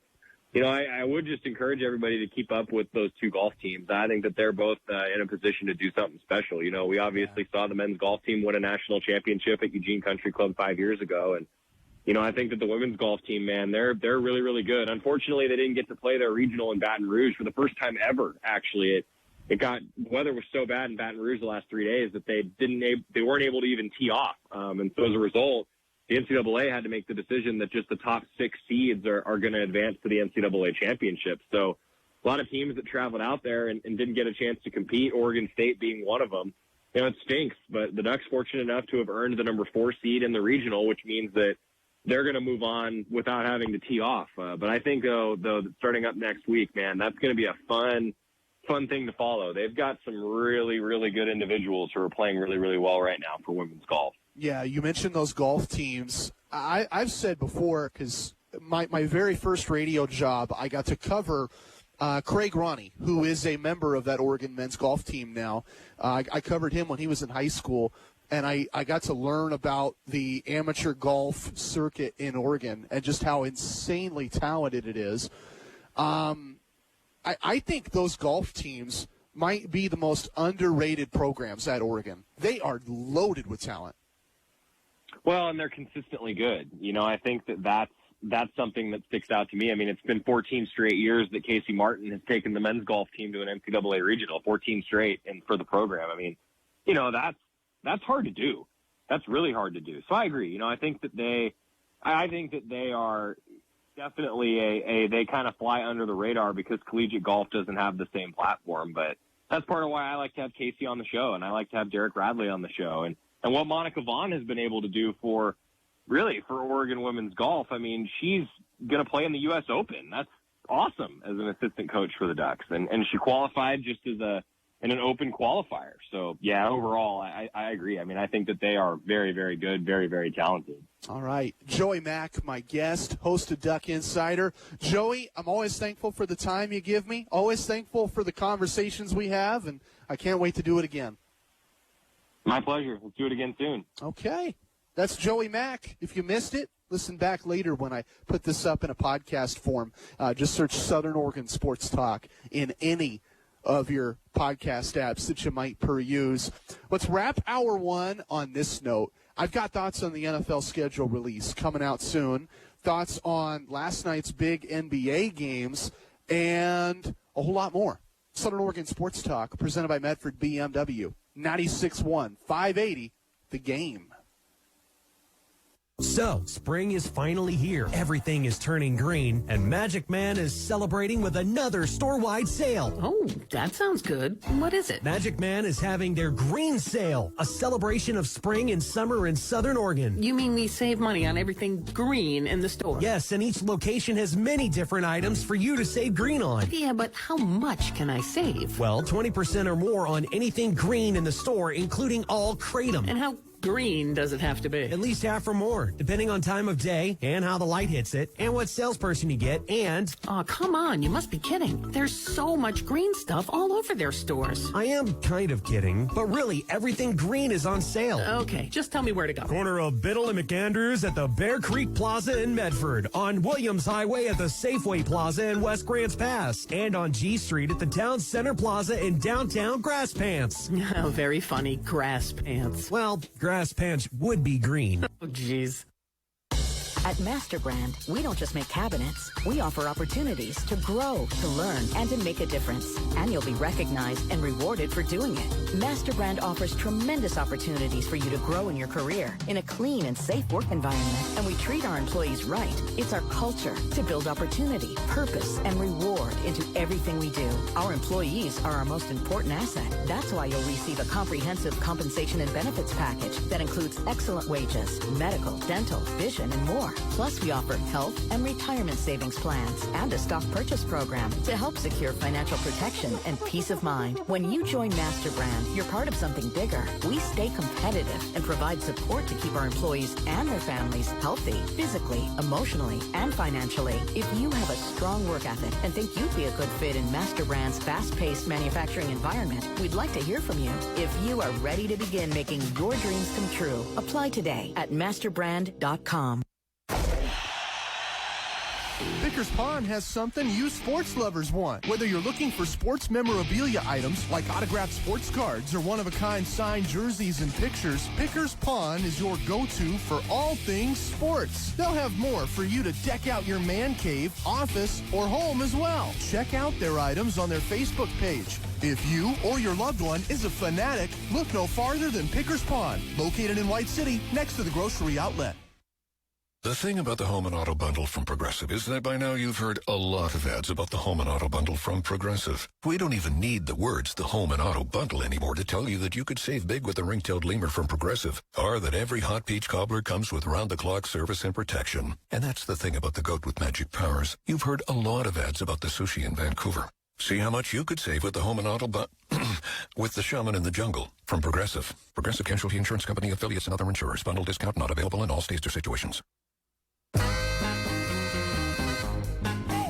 I would just encourage everybody to keep up with those two golf teams. I think that they're both in a position to do something special. We obviously saw the men's golf team win a national championship at Eugene Country Club 5 years ago. And, I think that the women's golf team, man, they're really, really good. Unfortunately, they didn't get to play their regional in Baton Rouge for the first time ever, actually. Weather was so bad in Baton Rouge the last 3 days that they weren't able to even tee off. And so as a result, the NCAA had to make the decision that just the top 6 seeds are going to advance to the NCAA championship. So a lot of teams that traveled out there and didn't get a chance to compete, Oregon State being one of them, it stinks. But the Ducks fortunate enough to have earned the number 4 seed in the regional, which means that they're going to move on without having to tee off. But I think, though, starting up next week, man, that's going to be a fun thing to follow. They've got some really, really good individuals who are playing really, really well right now for women's golf. Yeah, you mentioned those golf teams. I've said before, because my very first radio job, I got to cover Craig Ronnie, who is a member of that Oregon men's golf team now. I covered him when he was in high school, and I got to learn about the amateur golf circuit in Oregon and just how insanely talented it is. I think those golf teams might be the most underrated programs at Oregon. They are loaded with talent. Well, and they're consistently good. I think that's something that sticks out to me. I mean, it's been 14 straight years that Casey Martin has taken the men's golf team to an NCAA regional, 14 straight, and for the program. I mean, that's hard to do. That's really hard to do. So I agree. I think that they are definitely they kind of fly under the radar because collegiate golf doesn't have the same platform. But that's part of why I like to have Casey on the show, and I like to have Derek Radley on the show. And what Monica Vaughn has been able to do for Oregon women's golf, I mean, she's going to play in the U.S. Open. That's awesome as an assistant coach for the Ducks. And she qualified just as in an open qualifier. So, yeah, overall, I agree. I mean, I think that they are very, very good, very, very talented. All right. Joey Mack, my guest, host of Duck Insider. Joey, I'm always thankful for the time you give me, always thankful for the conversations we have, and I can't wait to do it again. My pleasure. Let's do it again soon. Okay. That's Joey Mack. If you missed it, listen back later when I put this up in a podcast form. Just search Southern Oregon Sports Talk in any of your podcast apps that you might peruse. Let's wrap hour one on this note. I've got thoughts on the NFL schedule release coming out soon, thoughts on last night's big NBA games, and a whole lot more. Southern Oregon Sports Talk, presented by Medford BMW. 96.1, 580, The Game. So, spring is finally here. Everything is turning green, and Magic Man is celebrating with another store-wide sale. Oh, that sounds good. What is it? Magic Man is having their Green Sale, a celebration of spring and summer in Southern Oregon. You mean we save money on everything green in the store? Yes, and each location has many different items for you to save green on. Yeah, but how much can I save? Well, 20% or more on anything green in the store, including all Kratom. And how green does it have to be? At least half or more, depending on time of day and how the light hits it and what salesperson you get and... Oh, come on. You must be kidding. There's so much green stuff all over their stores. I am kind of kidding, but really, everything green is on sale. Okay, just tell me where to go. Corner of Biddle and McAndrews at the Bear Creek Plaza in Medford, on Williams Highway at the Safeway Plaza in West Grants Pass, and on G Street at the Town Center Plaza in downtown Grass Pants. Oh, very funny. Grass Pants. Well, Grass Pants would be green. Oh, jeez. At MasterBrand, we don't just make cabinets. We offer opportunities to grow, to learn, and to make a difference. And you'll be recognized and rewarded for doing it. MasterBrand offers tremendous opportunities for you to grow in your career in a clean and safe work environment. And we treat our employees right. It's our culture to build opportunity, purpose, and reward into everything we do. Our employees are our most important asset. That's why you'll receive a comprehensive compensation and benefits package that includes excellent wages, medical, dental, vision, and more. Plus, we offer health and retirement savings plans and a stock purchase program to help secure financial protection and peace of mind. When you join MasterBrand, you're part of something bigger. We stay competitive and provide support to keep our employees and their families healthy, physically, emotionally, and financially. If you have a strong work ethic and think you'd be a good fit in MasterBrand's fast-paced manufacturing environment, we'd like to hear from you. If you are ready to begin making your dreams come true, apply today at masterbrand.com. Vickers Pond has something you sports lovers want. Whether you're looking for sports memorabilia items like autographed sports cards or one-of-a-kind signed jerseys and pictures, Vickers Pond is your go-to for all things sports. They'll have more for you to deck out your man cave, office, or home as well. Check out their items on their Facebook page. If you or your loved one is a fanatic, look no farther than Pickers Pond, located in White City next to the grocery outlet. The thing about the Home and Auto Bundle from Progressive is that by now you've heard a lot of ads about the Home and Auto Bundle from Progressive. We don't even need the words the Home and Auto Bundle anymore to tell you that you could save big with the ring-tailed lemur from Progressive, or that every hot peach cobbler comes with round-the-clock service and protection. And that's the thing about the goat with magic powers. You've heard a lot of ads about the sushi in Vancouver. See how much you could save with the Home and Auto with the Shaman in the Jungle from Progressive. Progressive Casualty Insurance Company, affiliates, and other insurers. Bundle discount not available in all states or situations.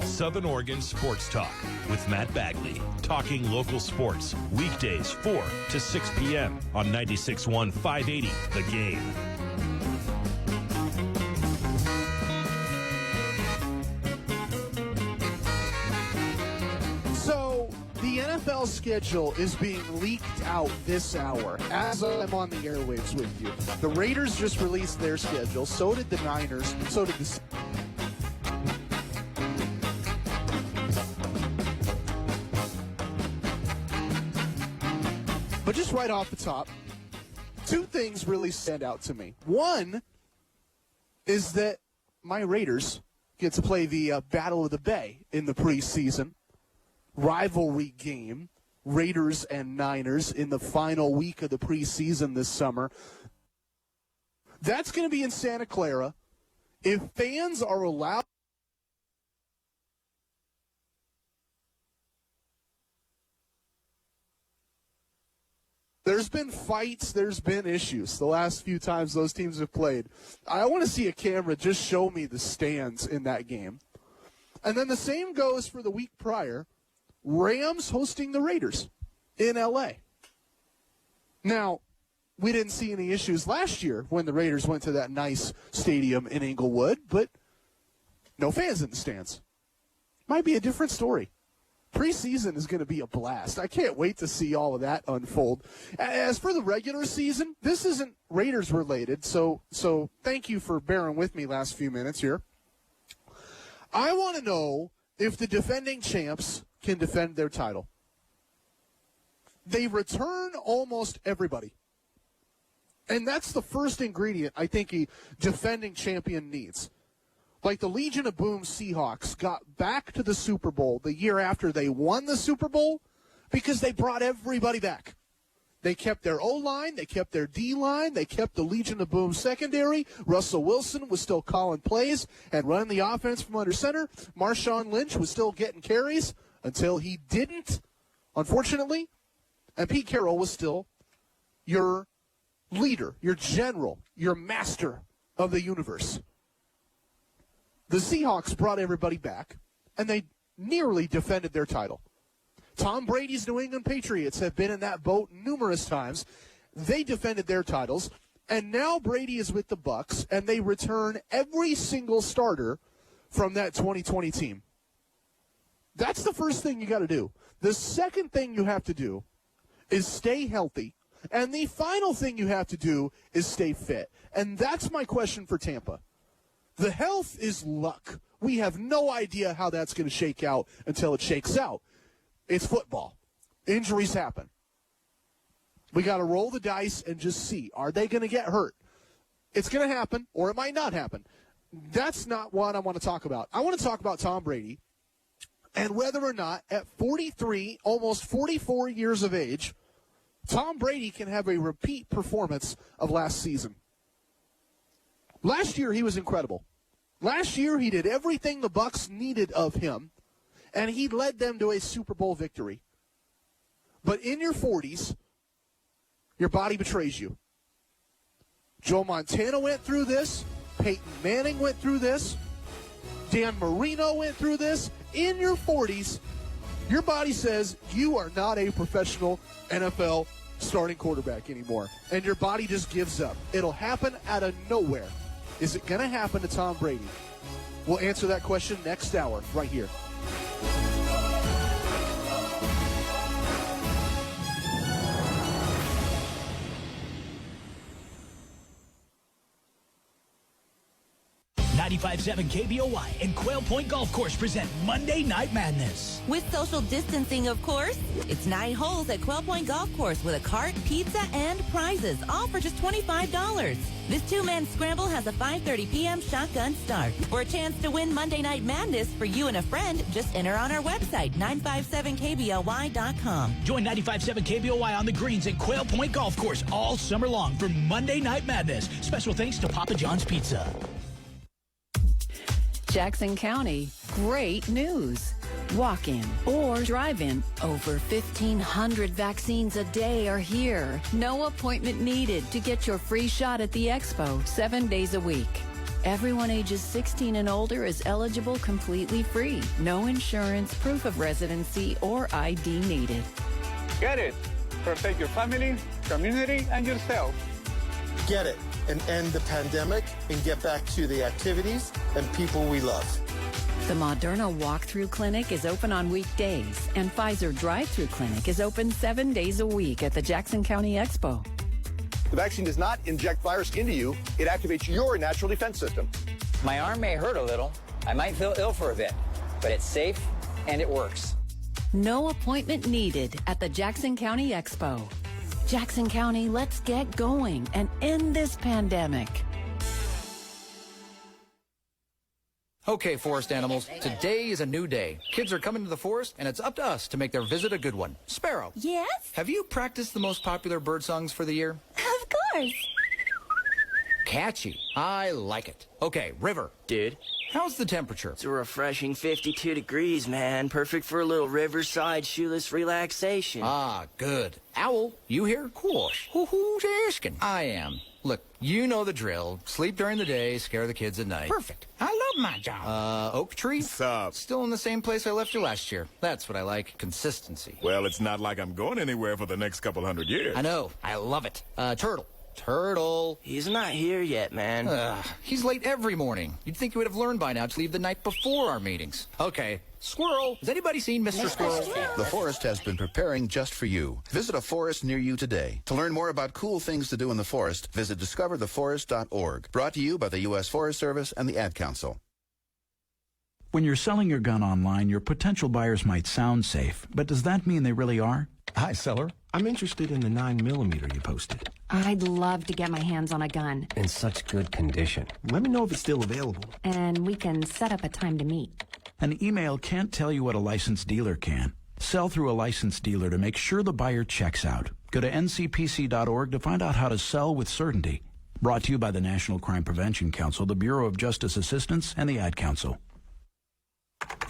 Southern Oregon Sports Talk with Matt Bagley. Talking local sports. Weekdays 4 to 6 p.m. on 96.1 580 The Game. So, the NFL schedule is being leaked out this hour as I'm on the airwaves with you. The Raiders just released their schedule. So did the Niners. So did the... But just right off the top, two things really stand out to me. One is that my Raiders get to play the Battle of the Bay in the preseason. Rivalry game, Raiders and Niners in the final week of the preseason this summer. That's going to be in Santa Clara. If fans are allowed, there's been fights, there's been issues the last few times those teams have played. I want to see a camera just show me the stands in that game. And then the same goes for the week prior. Rams hosting the Raiders in L.A. Now, we didn't see any issues last year when the Raiders went to that nice stadium in Inglewood, but no fans in the stands. Might be a different story. Preseason is going to be a blast. I can't wait to see all of that unfold. As for the regular season, this isn't Raiders related, so thank you for bearing with me last few minutes here. I want to know if the defending champs can defend their title. They return almost everybody. And that's the first ingredient I think a defending champion needs. Like the Legion of Boom Seahawks got back to the Super Bowl the year after they won the Super Bowl because they brought everybody back. They kept their O-line, they kept their D-line, they kept the Legion of Boom secondary. Russell Wilson was still calling plays and running the offense from under center. Marshawn Lynch was still getting carries until he didn't, unfortunately. And Pete Carroll was still your leader, your general, your master of the universe. The Seahawks brought everybody back, and they nearly defended their title. Tom Brady's New England Patriots have been in that boat numerous times. They defended their titles, and now Brady is with the Bucs, and they return every single starter from that 2020 team. That's the first thing you got to do. The second thing you have to do is stay healthy, and the final thing you have to do is stay fit. And that's my question for Tampa. The health is luck. We have no idea how that's going to shake out until it shakes out. It's football. Injuries happen. We got to roll the dice and just see. Are they going to get hurt? It's going to happen, or it might not happen. That's not what I want to talk about. I want to talk about Tom Brady and whether or not at 43, almost 44 years of age, Tom Brady can have a repeat performance of last season. Last year, he was incredible. Last year, he did everything the Bucs needed of him, and he led them to a Super Bowl victory. But in your 40s, your body betrays you. Joe Montana went through this. Peyton Manning went through this. Dan Marino went through this. In your 40s, your body says you are not a professional NFL starting quarterback anymore, and your body just gives up. It'll happen out of nowhere. Is it going to happen to Tom Brady? We'll answer that question next hour, right here. .7 KBOY and Quail Point Golf Course present Monday Night Madness. With social distancing, of course. It's 9 holes at Quail Point Golf Course with a cart, pizza, and prizes, all for just $25. This two-man scramble has a 5:30 p.m. shotgun start. For a chance to win Monday Night Madness for you and a friend, just enter on our website, 957KBOY.com. Join 95.7 KBOY on the greens at Quail Point Golf Course all summer long for Monday Night Madness. Special thanks to Papa John's Pizza. Jackson County, great news. Walk-in or drive-in, over 1,500 vaccines a day are here. No appointment needed to get your free shot at the expo 7 days a week. Everyone ages 16 and older is eligible completely free. No insurance, proof of residency, or ID needed. Get it. Protect your family, community, and yourself. Get it and end the pandemic and get back to the activities and people we love. The Moderna Walkthrough Clinic is open on weekdays, and Pfizer Drive-Through Clinic is open 7 days a week at the Jackson County Expo. The vaccine does not inject virus into you. It activates your natural defense system. My arm may hurt a little. I might feel ill for a bit, but it's safe and it works. No appointment needed at the Jackson County Expo. Jackson County, let's get going and end this pandemic. Okay, forest animals, today is a new day. Kids are coming to the forest, and it's up to us to make their visit a good one. Sparrow. Yes? Have you practiced the most popular bird songs for the year? Of course. Catchy. I like it. Okay, River. Dude. How's the temperature? It's a refreshing 52 degrees, man. Perfect for a little riverside shoeless relaxation. Ah, good. Owl, you here? Quash. Who's asking? I am. Look, you know the drill. Sleep during the day, scare the kids at night. Perfect. I love my job. Oak Tree? Sup? Still in the same place I left you last year. That's what I like. Consistency. Well, it's not like I'm going anywhere for the next couple hundred years. I know. I love it. Turtle. Turtle. He's not here yet, man. He's late every morning. You'd think he would have learned by now to leave the night before our meetings. Okay. Squirrel. Has anybody seen Mr. Squirrel? The forest has been preparing just for you. Visit a forest near you today. To learn more about cool things to do in the forest, visit discovertheforest.org. Brought to you by the U.S. Forest Service and the Ad Council. When you're selling your gun online, your potential buyers might sound safe, but does that mean they really are? Hi, seller. I'm interested in the 9mm you posted. I'd love to get my hands on a gun. In such good condition. Let me know if it's still available. And we can set up a time to meet. An email can't tell you what a licensed dealer can. Sell through a licensed dealer to make sure the buyer checks out. Go to ncpc.org to find out how to sell with certainty. Brought to you by the National Crime Prevention Council, the Bureau of Justice Assistance, and the Ad Council.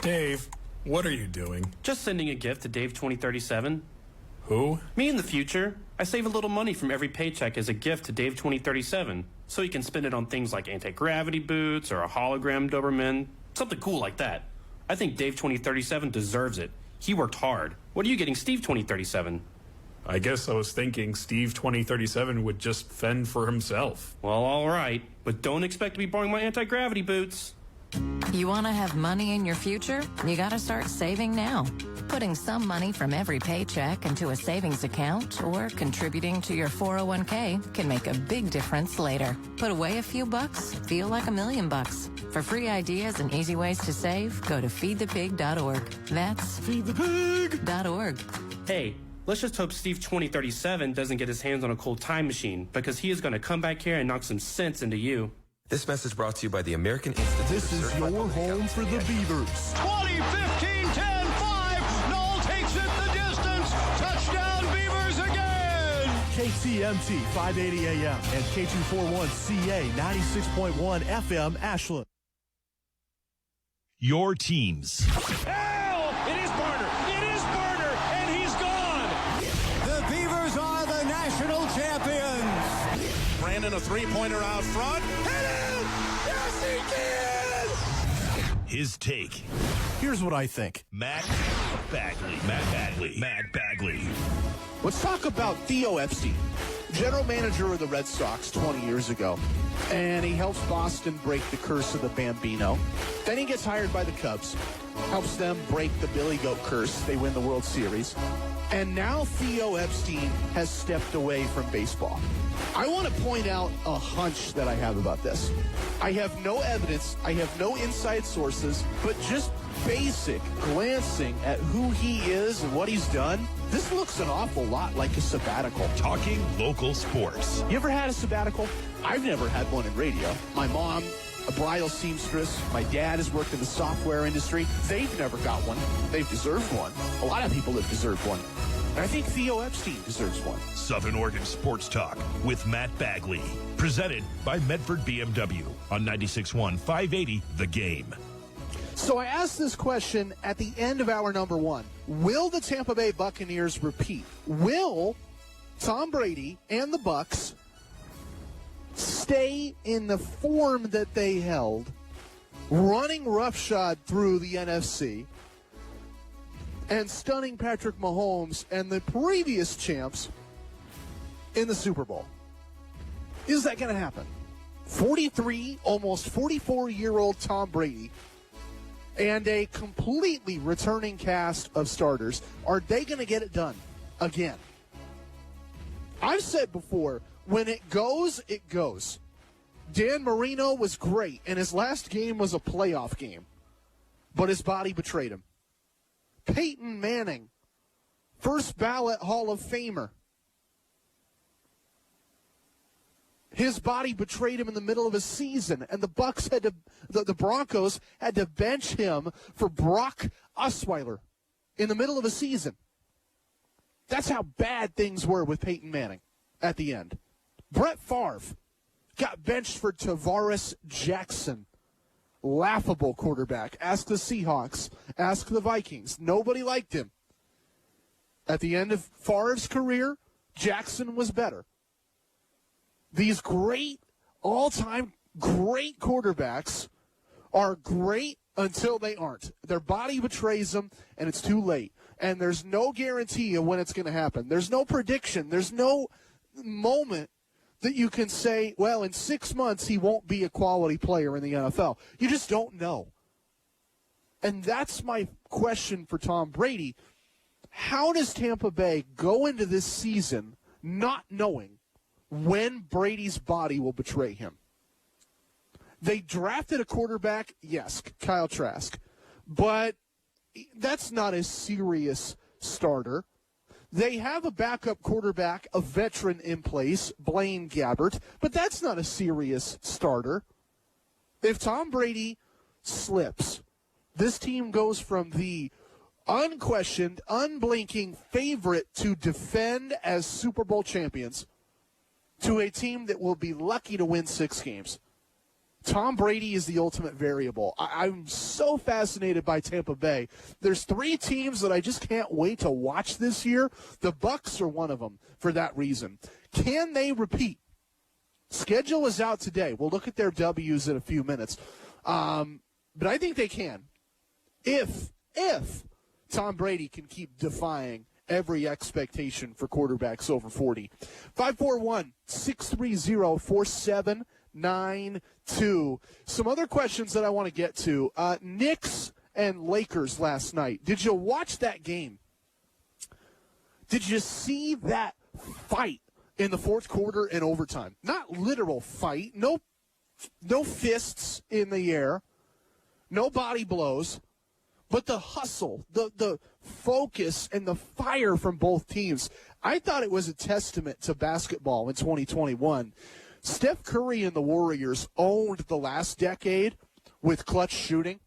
Dave, what are you doing? Just sending a gift to Dave 2037. Who? Me in the future. I save a little money from every paycheck as a gift to Dave 2037, so you can spend it on things like anti-gravity boots or a hologram Doberman, something cool like that. I think Dave 2037 deserves it. He worked hard. What are you getting Steve 2037? I guess I was thinking Steve 2037 would just fend for himself. Well, all right, but don't expect to be borrowing my anti-gravity boots. You want to have money in your future? You got to start saving now. Putting some money from every paycheck into a savings account or contributing to your 401k can make a big difference later. Put away a few bucks, feel like $1 million. For free ideas and easy ways to save, go to feedthepig.org. That's feedthepig.org. Hey, let's just hope Steve 2037 doesn't get his hands on a cold time machine, because he is going to come back here and knock some sense into you. This message brought to you by the American Institute. This is your home for the Beavers. 20, 15, 10, 5. Knoll takes it the distance. Touchdown Beavers again. KTMT 580 AM and K241CA 96.1 FM Ashland. Your teams. Hell, it is Barner. It is Barner, and he's gone. The Beavers are the national champions. Brandon, a three-pointer out front. Hit it! Yes, he did! His take. Here's what I think. Matt Bagley. Let's talk about Theo Epstein, general manager of the Red Sox 20 years ago. and he helps Boston break the curse of the Bambino. Then he gets hired by the Cubs, helps them break the Billy Goat curse. They win the World Series. And now Theo Epstein has stepped away from baseball. I want to point out a hunch that I have about this. I have no evidence, I have no inside sources, but just basic glancing at who he is and what he's done, this looks an awful lot like a sabbatical. Talking local sports. You ever had a sabbatical? I've never had one in radio. My mom, a bridal seamstress. My dad has worked in the software industry. They've never got one. They've deserved one. A lot of people have deserved one. And I think Theo Epstein deserves one. Southern Oregon Sports Talk with Matt Bagley. Presented by Medford BMW on 96.1 580 The Game. So I asked this question at the end of hour number one. Will the Tampa Bay Buccaneers repeat? Will Tom Brady and the Bucs stay in the form that they held, running roughshod through the NFC and stunning Patrick Mahomes and the previous champs in the Super Bowl? Is that going to happen? 43, almost 44-year-old Tom Brady and a completely returning cast of starters, are they going to get it done again? I've said before, when it goes, it goes. Dan Marino was great, and his last game was a playoff game, but his body betrayed him. Peyton Manning, first ballot Hall of Famer. His body betrayed him in the middle of a season, and the Broncos had to bench him for Brock Osweiler in the middle of a season. That's how bad things were with Peyton Manning at the end. Brett Favre got benched for Tavares Jackson. Laughable quarterback. Ask the Seahawks. Ask the Vikings. Nobody liked him. At the end of Favre's career, Jackson was better. These great, all-time great quarterbacks are great until they aren't. Their body betrays them, and it's too late. And there's no guarantee of when it's going to happen. There's no prediction. There's no moment that you can say, well, in 6 months he won't be a quality player in the NFL. You just don't know. And that's my question for Tom Brady. How does Tampa Bay go into this season not knowing when Brady's body will betray him? They drafted a quarterback, yes, Kyle Trask, but that's not a serious starter. They have a backup quarterback, a veteran in place, Blaine Gabbert, but that's not a serious starter. If Tom Brady slips, this team goes from the unquestioned, unblinking favorite to defend as Super Bowl champions to a team that will be lucky to win 6 games. Tom Brady is the ultimate variable. I'm so fascinated by Tampa Bay. There's 3 teams that I just can't wait to watch this year. The Bucs are one of them for that reason. Can they repeat? Schedule is out today. We'll look at their W's in a few minutes. But I think they can. If Tom Brady can keep defying every expectation for quarterbacks over 40. 541-630-4792. Some other questions that I want to get to. Knicks and Lakers last night. Did you watch that game? Did you see that fight in the fourth quarter and overtime? Not literal fight. No fists in the air. No body blows. But the hustle, the focus, and the fire from both teams, I thought it was a testament to basketball in 2021. Steph Curry and the Warriors owned the last decade with clutch shooting.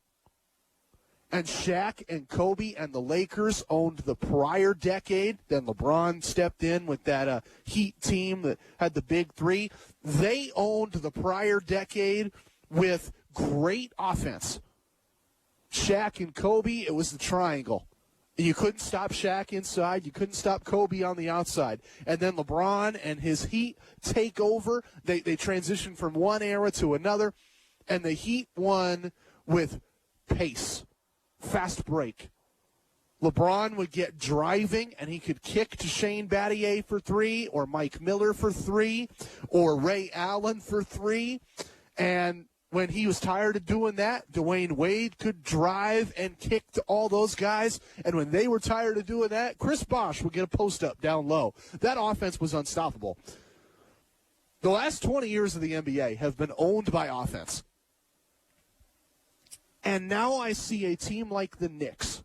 And Shaq and Kobe and the Lakers owned the prior decade. Then LeBron stepped in with that Heat team that had the big 3. They owned the prior decade with great offense. Shaq and Kobe, it was the triangle. You couldn't stop Shaq inside. You couldn't stop Kobe on the outside. And then LeBron and his Heat take over. They transition from one era to another. And the Heat won with pace, fast break. LeBron would get driving, and he could kick to Shane Battier for 3, or Mike Miller for 3, or Ray Allen for 3. And when he was tired of doing that, Dwayne Wade could drive and kick to all those guys. And when they were tired of doing that, Chris Bosh would get a post-up down low. That offense was unstoppable. The last 20 years of the NBA have been owned by offense. And now I see a team like the Knicks,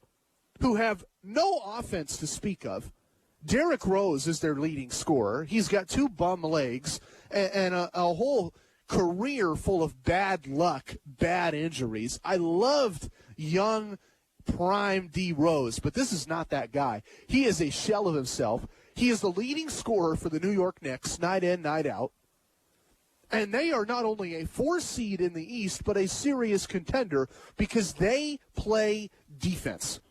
who have no offense to speak of. Derrick Rose is their leading scorer. He's got 2 bum legs and a whole career full of bad luck, bad injuries. I loved young, prime D. Rose, but this is not that guy. He is a shell of himself. He is the leading scorer for the New York Knicks, night in, night out. And they are not only a 4 seed in the East, but a serious contender because they play defense.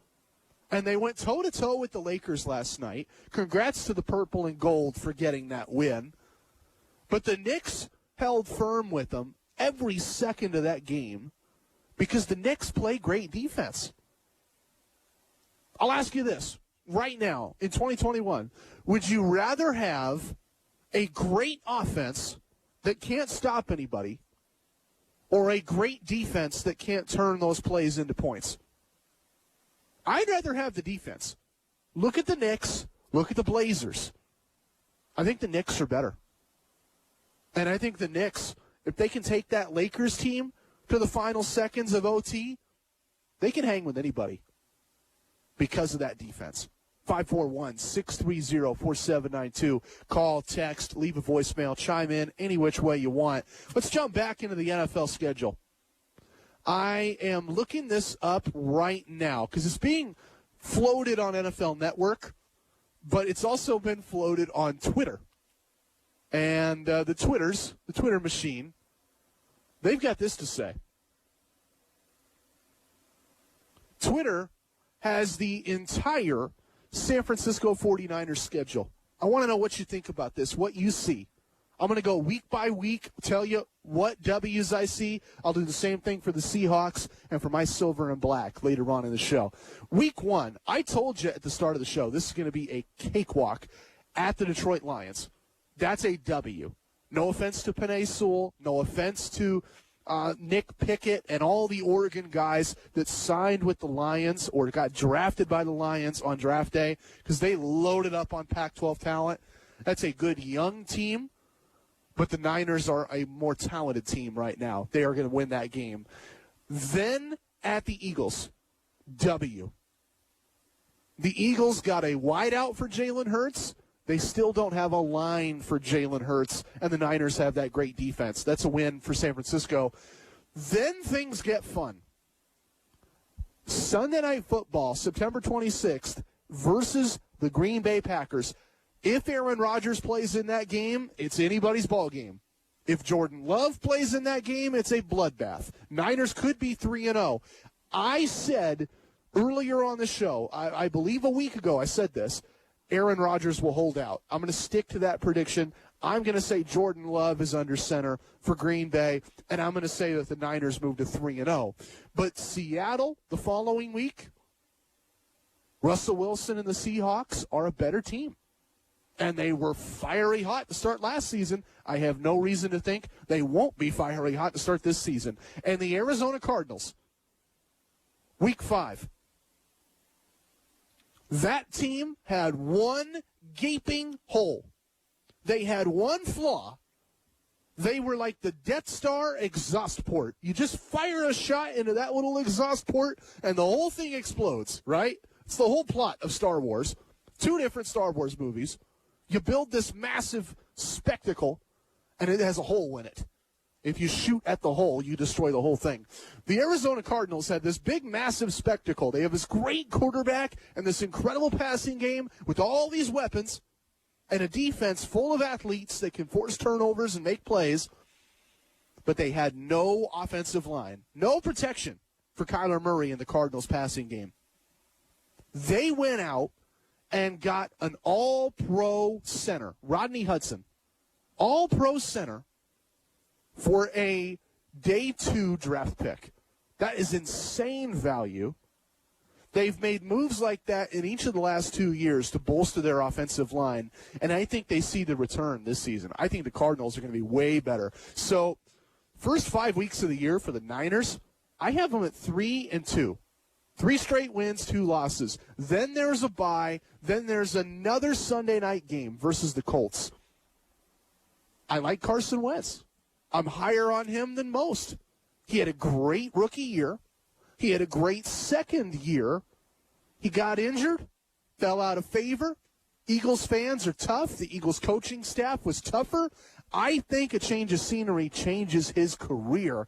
And they went toe-to-toe with the Lakers last night. Congrats to the purple and gold for getting that win. But the Knicks held firm with them every second of that game because the Knicks play great defense. I'll ask you this. Right now, in 2021, would you rather have a great offense that can't stop anybody or a great defense that can't turn those plays into points? I'd rather have the defense. Look at the Knicks. Look at the Blazers. I think the Knicks are better. And I think the Knicks, if they can take that Lakers team to the final seconds of OT, they can hang with anybody because of that defense. 541-630-4792. Call, text, leave a voicemail, chime in any which way you want. Let's jump back into the NFL schedule. I am looking this up right now because it's being floated on NFL Network, but it's also been floated on Twitter. And the Twitter machine, they've got this to say. Twitter has the entire San Francisco 49ers schedule. I want to know what you think about this, what you see. I'm going to go week by week, tell you what W's I see. I'll do the same thing for the Seahawks and for my silver and black later on in the show. Week 1, I told you at the start of the show, this is going to be a cakewalk at the Detroit Lions. That's a W. No offense to Penei Sewell. No offense to Nick Pickett and all the Oregon guys that signed with the Lions or got drafted by the Lions on draft day because they loaded up on Pac-12 talent. That's a good young team. But the Niners are a more talented team right now. They are going to win that game. Then at the Eagles, W. The Eagles got a wideout for Jalen Hurts. They still don't have a line for Jalen Hurts, and the Niners have that great defense. That's a win for San Francisco. Then things get fun. Sunday Night Football, September 26th, versus the Green Bay Packers. If Aaron Rodgers plays in that game, it's anybody's ball game. If Jordan Love plays in that game, it's a bloodbath. Niners could be 3-0. I said earlier on the show, I believe a week ago I said this, Aaron Rodgers will hold out. I'm going to stick to that prediction. I'm going to say Jordan Love is under center for Green Bay, and I'm going to say that the Niners move to 3-0. But Seattle the following week, Russell Wilson and the Seahawks are a better team. And they were fiery hot to start last season. I have no reason to think they won't be fiery hot to start this season. And the Arizona Cardinals, week 5. That team had one gaping hole. They had one flaw. They were like the Death Star exhaust port. You just fire a shot into that little exhaust port, and the whole thing explodes, right? It's the whole plot of Star Wars. 2 different Star Wars movies. You build this massive spectacle, and it has a hole in it. If you shoot at the hole, you destroy the whole thing. The Arizona Cardinals had this big, massive spectacle. They have this great quarterback and this incredible passing game with all these weapons and a defense full of athletes that can force turnovers and make plays, but they had no offensive line, no protection for Kyler Murray in the Cardinals passing game. They went out and got an all-pro center, Rodney Hudson, all-pro center for a day 2 draft pick. That is insane value. They've made moves like that in each of the last 2 years to bolster their offensive line, and I think they see the return this season. I think the Cardinals are going to be way better. So, first 5 weeks of the year for the Niners, I have them at 3-2. 3 straight wins, 2 losses. Then there's a bye. Then there's another Sunday night game versus the Colts. I like Carson Wentz. I'm higher on him than most. He had a great rookie year. He had a great second year. He got injured, fell out of favor. Eagles fans are tough. The Eagles coaching staff was tougher. I think a change of scenery changes his career,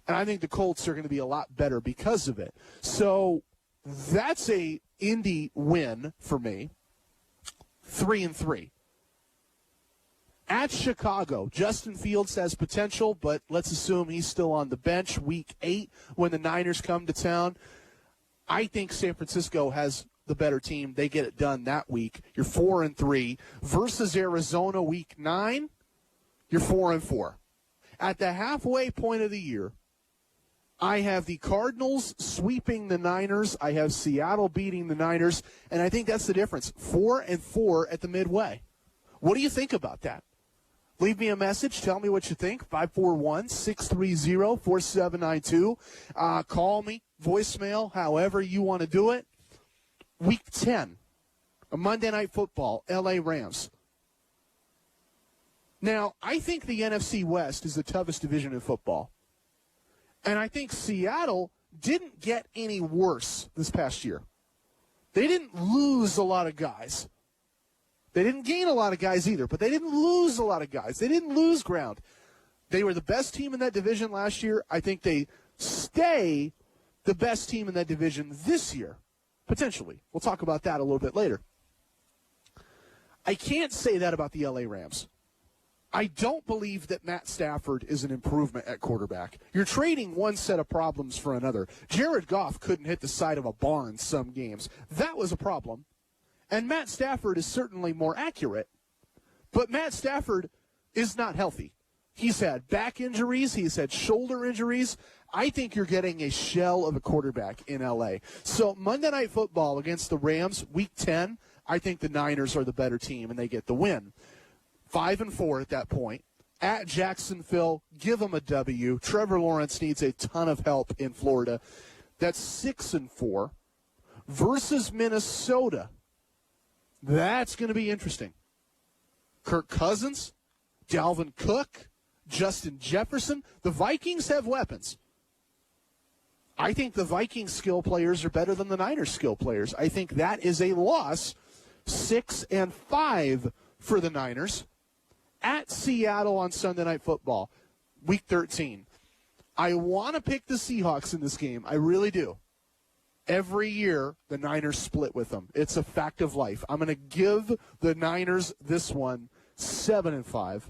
and I think the Colts are going to be a lot better because of it. So that's a Indy win for me, 3-3. At Chicago, Justin Fields has potential, but let's assume he's still on the bench week 8 when the Niners come to town. I think San Francisco has the better team. They get it done that week. You're 4-3. Versus Arizona week 9, you're 4-4. At the halfway point of the year, I have the Cardinals sweeping the Niners. I have Seattle beating the Niners, and I think that's the difference. 4-4 at the midway. What do you think about that? Leave me a message. Tell me what you think. 541-630-4792. Call me. Voicemail, however you want to do it. Week 10, a Monday Night Football, L.A. Rams. Now, I think the NFC West is the toughest division in football. And I think Seattle didn't get any worse this past year. They didn't lose a lot of guys. They didn't gain a lot of guys either, but they didn't lose a lot of guys. They didn't lose ground. They were the best team in that division last year. I think they stay the best team in that division this year, potentially. We'll talk about that a little bit later. I can't say that about the LA Rams. I don't believe that Matt Stafford is an improvement at quarterback. You're trading one set of problems for another. Jared Goff couldn't hit the side of a barn some games. That was a problem. And Matt Stafford is certainly more accurate, but Matt Stafford is not healthy. He's had back injuries. He's had shoulder injuries. I think you're getting a shell of a quarterback in L.A. So Monday Night Football against the Rams, Week 10, I think the Niners are the better team, and they get the win. 5-4 at that point. At Jacksonville, give them a W. Trevor Lawrence needs a ton of help in Florida. That's 6-4. Versus Minnesota. That's going to be interesting. Kirk Cousins, Dalvin Cook, Justin Jefferson. The Vikings have weapons. I think the Vikings skill players are better than the Niners skill players. I think that is a loss. 6-5 for the Niners. At Seattle on Sunday Night Football, Week 13. I want to pick the Seahawks in this game. I really do. Every year, the Niners split with them. It's a fact of life. I'm going to give the Niners this one 7-5.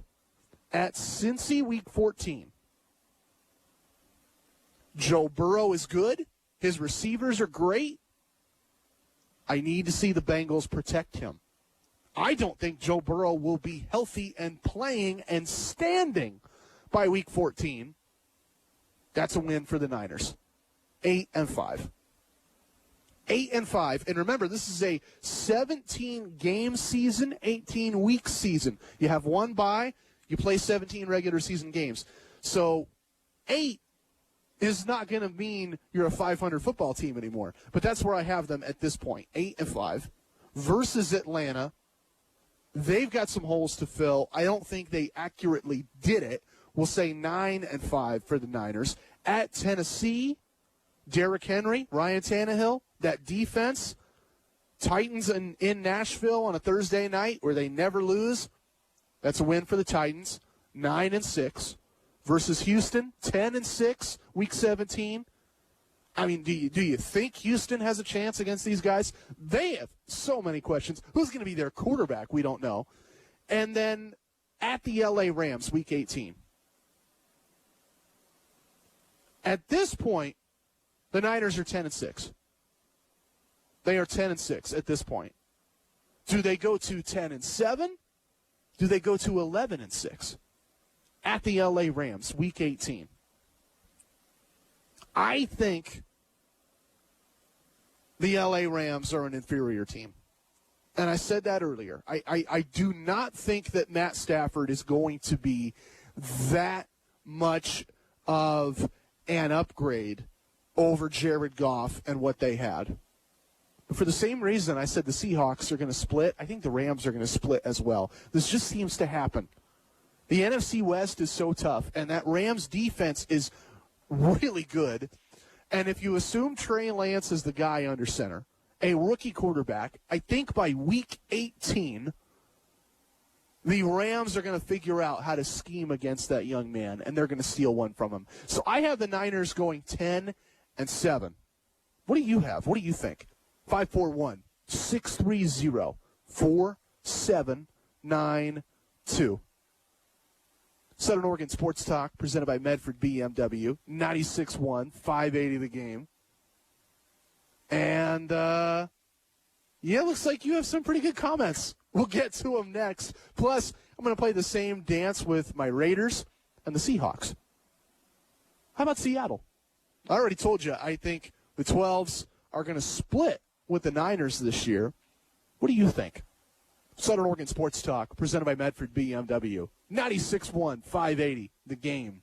At Cincy, Week 14. Joe Burrow is good. His receivers are great. I need to see the Bengals protect him. I don't think Joe Burrow will be healthy and playing and standing by Week 14. That's a win for the Niners. 8-5. 8-5. And remember, this is a 17-game season, 18-week season. You have one bye, you play 17 regular season games. So 8 is not going to mean you're a 500 football team anymore. But that's where I have them at this point, 8-5. Versus Atlanta, they've got some holes to fill. I don't think they accurately did it. We'll say 9-5 for the Niners. At Tennessee, Derrick Henry, Ryan Tannehill, that defense, Titans in Nashville on a Thursday night where they never lose. That's a win for the Titans, 9-6. Versus Houston, 10-6, Week 17. I mean, do you think Houston has a chance against these guys? They have so many questions. Who's going to be their quarterback? We don't know. And then at the L.A. Rams, Week 18. At this point, the Niners are 10-6. They are 10-6 at this point. Do they go to 10-7? Do they go to 11-6? At the L.A. Rams, Week 18. I think the LA Rams are an inferior team. And I said that earlier. I do not think that Matt Stafford is going to be that much of an upgrade over Jared Goff and what they had. But for the same reason I said the Seahawks are going to split, I think the Rams are going to split as well. This just seems to happen. The NFC West is so tough, and that Rams defense is really good. And if you assume Trey Lance is the guy under center, a rookie quarterback, I think by week 18, the Rams are going to figure out how to scheme against that young man, and they're going to steal one from him. So I have the Niners going 10-7. What do you have? What do you think? 541-630-4792. Southern Oregon Sports Talk, presented by Medford BMW, 96.1, 580 The Game. And, looks like you have some pretty good comments. We'll get to them next. Plus, I'm going to play the same dance with my Raiders and the Seahawks. How about Seattle? I already told you, I think the 12s are going to split with the Niners this year. What do you think? Southern Oregon Sports Talk, presented by Medford BMW, 96.1, 580 The Game.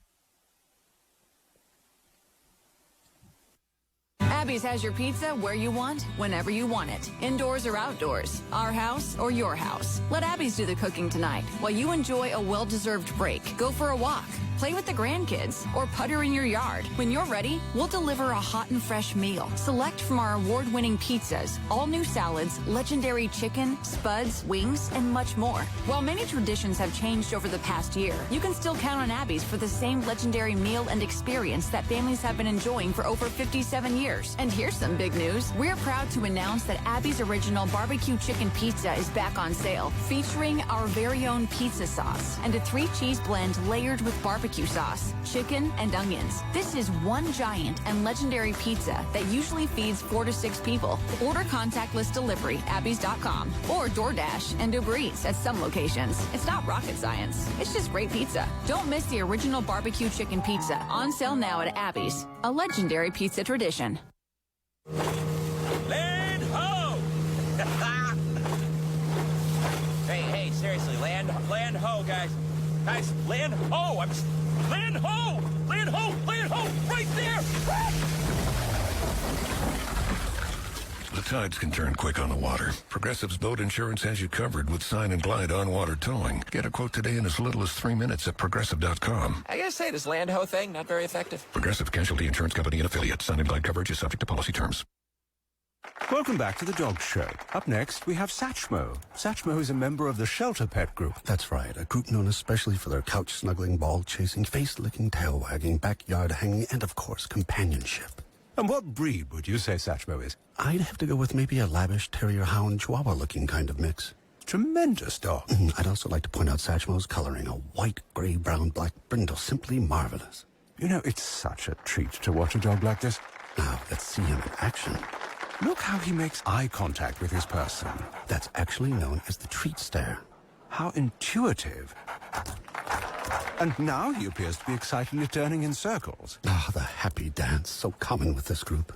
Abby's has your pizza where you want, whenever you want it. Indoors or outdoors. Our house or your house. Let Abby's do the cooking tonight while you enjoy a well-deserved break. Go for a walk. Play with the grandkids or putter in your yard. When you're ready, we'll deliver a hot and fresh meal. Select from our award-winning pizzas, all new salads, legendary chicken, spuds, wings, and much more. While many traditions have changed over the past year, you can still count on Abby's for the same legendary meal and experience that families have been enjoying for over 57 years. And here's some big news. We're proud to announce that Abby's Original Barbecue Chicken Pizza is back on sale, featuring our very own pizza sauce and a 3-cheese blend layered with barbecue sauce, chicken, and onions. This is one giant and legendary pizza that usually feeds 4 to 6 people. Order contactless delivery, Abby's.com, or DoorDash and Uber Eats at some locations. It's not rocket science. It's just great pizza. Don't miss the Original Barbecue Chicken Pizza, on sale now at Abby's, a legendary pizza tradition. Land ho! hey, seriously, land ho, guys. Guys, land ho! Land ho! Land ho! Land ho! Right there! The tides can turn quick on the water. Progressive's boat insurance has you covered with Sign and Glide on-water towing. Get a quote today in as little as 3 minutes at Progressive.com. I gotta say, this land ho thing, not very effective. Progressive Casualty Insurance Company and affiliates. Sign and Glide coverage is subject to policy terms. Welcome back to the Dog Show. Up next, we have Satchmo. Satchmo is a member of the Shelter Pet Group. That's right, a group known especially for their couch-snuggling, ball-chasing, face-licking, tail-wagging, backyard-hanging, and, of course, companionship. And what breed would you say Satchmo is? I'd have to go with maybe a lavish terrier-hound chihuahua-looking kind of mix. Tremendous dog. I'd also like to point out Satchmo's coloring, a white, gray, brown, black brindle, simply marvelous. You know, it's such a treat to watch a dog like this. Now, let's see him in action. Look how he makes eye contact with his person. That's actually known as the treat stare. How intuitive. And now he appears to be excitedly turning in circles. Ah, the happy dance, so common with this group.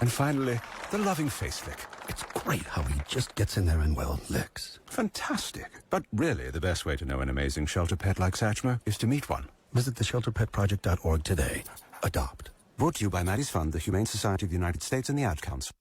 And finally, the loving face lick. It's great how he just gets in there and, well, licks. Fantastic. But really, the best way to know an amazing shelter pet like Satchmo is to meet one. Visit theshelterpetproject.org today. Adopt. Brought to you by Maddie's Fund, the Humane Society of the United States, and the Ad Council.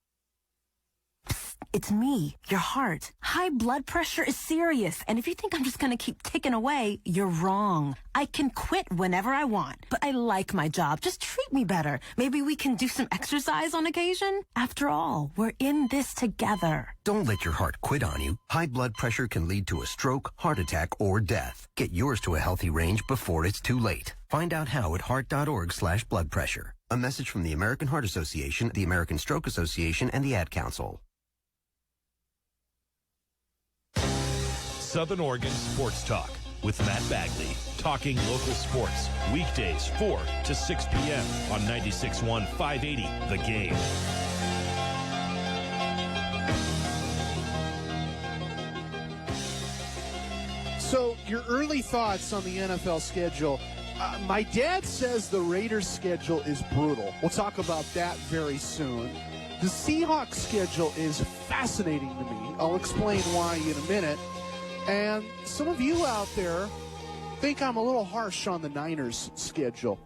It's me, your heart. High blood pressure is serious, and if you think I'm just gonna keep ticking away, you're wrong. I can quit whenever I want, but I like my job. Just treat me better. Maybe we can do some exercise on occasion? After all, we're in this together. Don't let your heart quit on you. High blood pressure can lead to a stroke, heart attack, or death. Get yours to a healthy range before it's too late. Find out how at heart.org/blood pressure. A message from the American Heart Association, the American Stroke Association, and the Ad Council. Southern Oregon Sports Talk with Matt Bagley. Talking local sports. Weekdays 4 to 6 p.m. on 96.1 580 The Game. So, your early thoughts on the NFL schedule. My dad says the Raiders' schedule is brutal. We'll talk about that very soon. The Seahawks schedule is fascinating to me. I'll explain why in a minute. And some of you out there think I'm a little harsh on the Niners schedule.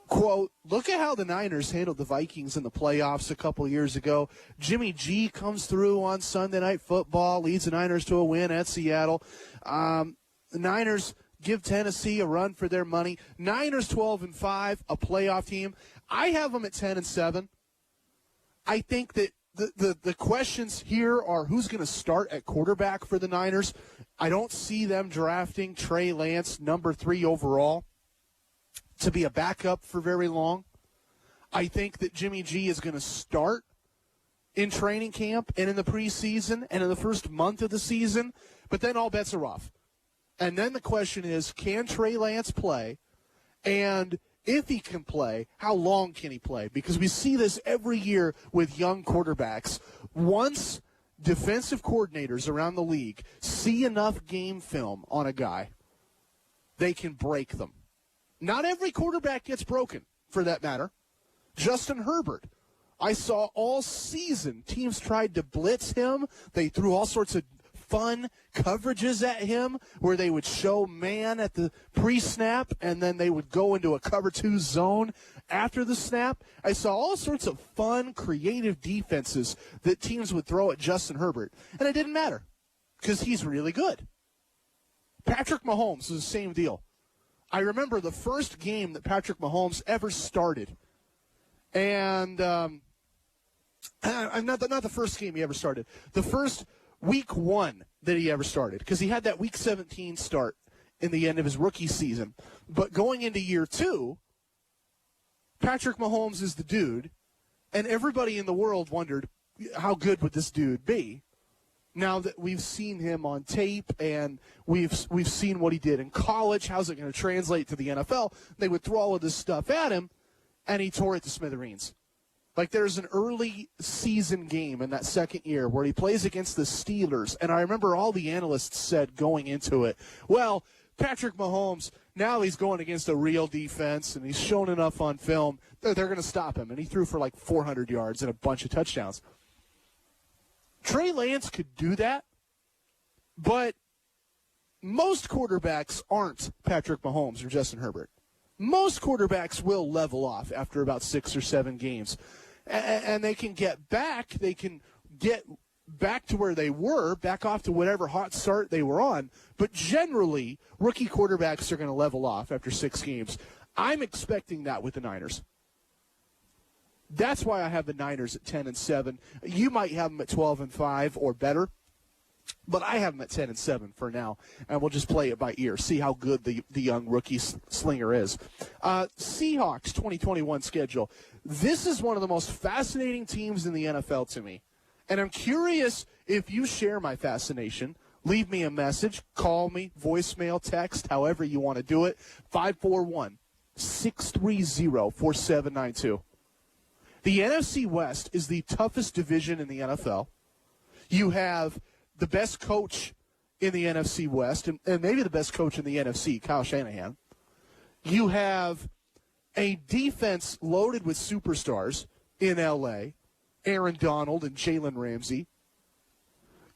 Quote, look at how the Niners handled the Vikings in the playoffs a couple years ago. Jimmy G comes through on Sunday Night Football, leads the Niners to a win at Seattle. The Niners give Tennessee a run for their money. Niners 12-5, a playoff team. I have them at 10-7. I think that the questions here are who's going to start at quarterback for the Niners. I don't see them drafting Trey Lance, number 3 overall, to be a backup for very long. I think that Jimmy G is going to start in training camp and in the preseason and in the first month of the season, but then all bets are off. And then the question is, can Trey Lance play? And if he can play, how long can he play? Because we see this every year with young quarterbacks. Once defensive coordinators around the league see enough game film on a guy, they can break them. Not every quarterback gets broken, for that matter. Justin Herbert, I saw all season teams tried to blitz him. They threw all sorts of fun coverages at him where they would show man at the pre-snap and then they would go into a cover 2 zone after the snap. I saw all sorts of fun, creative defenses that teams would throw at Justin Herbert, and it didn't matter because he's really good. Patrick Mahomes is the same deal. I remember the first game that Patrick Mahomes ever started, and not the first game he ever started, the first week 1 that he ever started, because he had that week 17 start in the end of his rookie season. But going into year 2, Patrick Mahomes is the dude, and everybody in the world wondered, how good would this dude be? Now that we've seen him on tape and we've seen what he did in college, how's it going to translate to the NFL? They would throw all of this stuff at him, and he tore it to smithereens. Like, there's an early season game in that second year where he plays against the Steelers, and I remember all the analysts said going into it, well, Patrick Mahomes, now he's going against a real defense, and he's shown enough on film, they're going to stop him. And he threw for like 400 yards and a bunch of touchdowns. Trey Lance could do that, but most quarterbacks aren't Patrick Mahomes or Justin Herbert. Most quarterbacks will level off after about 6 or 7 games, and they can get back. They can get back to where they were, back off to whatever hot start they were on. But generally, rookie quarterbacks are going to level off after 6 games. I'm expecting that with the Niners. That's why I have the Niners at 10-7. You might have them at 12-5 or better, but I have them at 10-7 for now, and we'll just play it by ear, see how good the young rookie slinger is. Seahawks 2021 schedule. This is one of the most fascinating teams in the NFL to me, and I'm curious if you share my fascination. Leave me a message, call me, voicemail, text, however you want to do it. 541-630-4792. The NFC West is the toughest division in the NFL. You have the best coach in the NFC West, and maybe the best coach in the NFC, Kyle Shanahan. You have a defense loaded with superstars in L.A., Aaron Donald and Jalen Ramsey.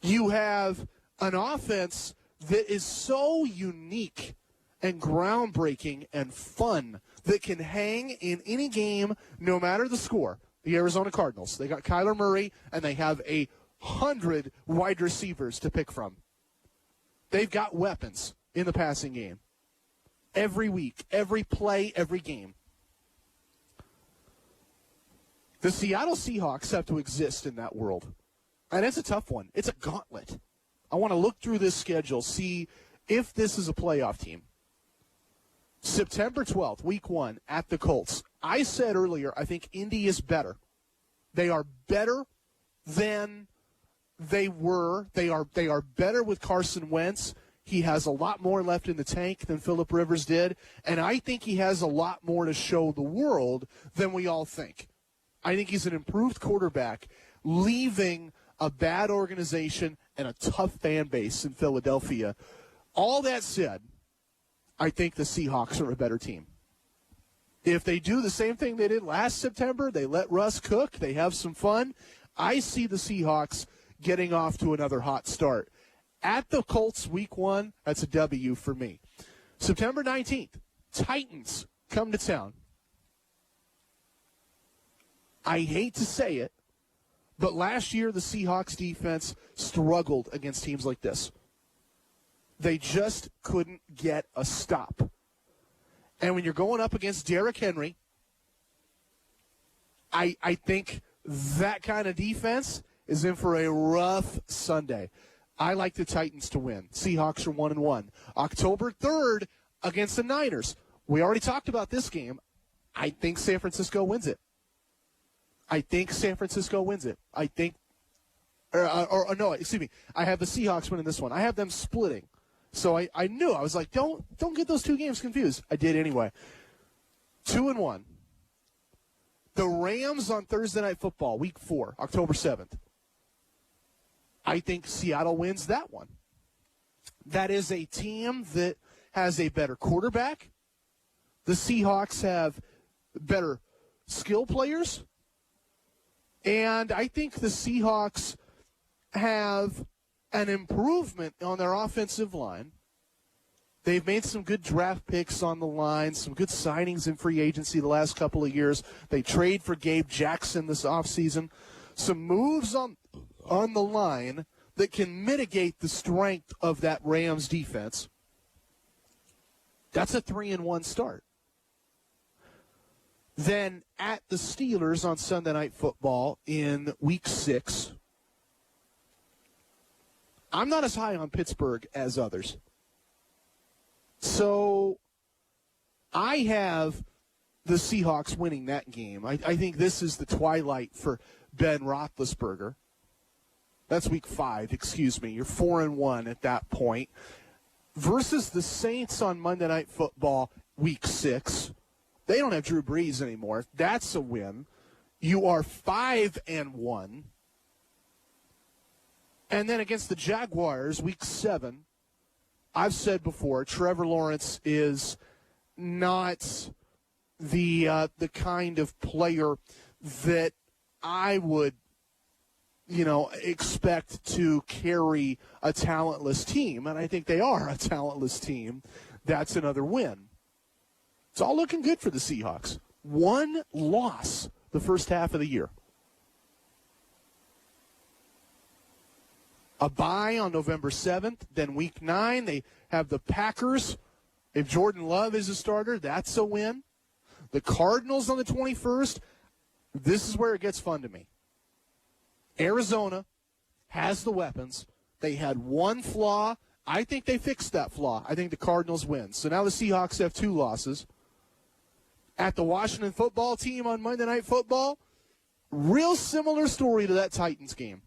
You have an offense that is so unique and groundbreaking and fun that can hang in any game no matter the score. The Arizona Cardinals, they got Kyler Murray, and they have 100 wide receivers to pick from. They've got weapons in the passing game. Every week, every play, every game. The Seattle Seahawks have to exist in that world. And it's a tough one. It's a gauntlet. I want to look through this schedule, see if this is a playoff team. September 12th, week 1, at the Colts. I said earlier, I think Indy is better. They are better than they were. They are better with Carson Wentz. He has a lot more left in the tank than Phillip Rivers did, and I think he has a lot more to show the world than we all think. I think he's an improved quarterback, leaving a bad organization and a tough fan base in Philadelphia. All that said, I think the Seahawks are a better team. If they do the same thing they did last September, they let Russ cook, they have some fun, I see the Seahawks getting off to another hot start. At the Colts week 1, that's a W for me. September 19th, Titans come to town. I hate to say it, but last year the Seahawks defense struggled against teams like this. They just couldn't get a stop. And when you're going up against Derrick Henry, I think that kind of defense is in for a rough Sunday. I like the Titans to win. Seahawks are 1-1. October 3rd against the Niners. We already talked about this game. I think San Francisco wins it. I have the Seahawks winning this one. I have them splitting. So I knew. I was like, don't get those two games confused. I did anyway. 2-1. The Rams on Thursday Night Football, Week 4, October 7th. I think Seattle wins that one. That is a team that has a better quarterback. The Seahawks have better skill players. And I think the Seahawks have an improvement on their offensive line. They've made some good draft picks on the line, some good signings in free agency the last couple of years. They trade for Gabe Jackson this offseason. Some moves on the line that can mitigate the strength of that Rams defense. That's a 3-1 start. Then at the Steelers on Sunday Night Football in Week 6. I'm not as high on Pittsburgh as others. So I have the Seahawks winning that game. I think this is the twilight for Ben Roethlisberger. That's Week 5, excuse me. You're 4-1 at that point. Versus the Saints on Monday Night Football, Week 6. They don't have Drew Brees anymore. That's a win. You are 5-1. And then against the Jaguars, Week 7, I've said before, Trevor Lawrence is not the kind of player that I would, expect to carry a talentless team. And I think they are a talentless team. That's another win. It's all looking good for the Seahawks. One loss the first half of the year. A bye on November 7th. Then Week 9, they have the Packers. If Jordan Love is a starter, that's a win. The Cardinals on the 21st. This is where it gets fun to me. Arizona has the weapons. They had one flaw. I think they fixed that flaw. I think the Cardinals win. So now the Seahawks have 2 losses. At the Washington football team on Monday Night Football, real similar story to that Titans game.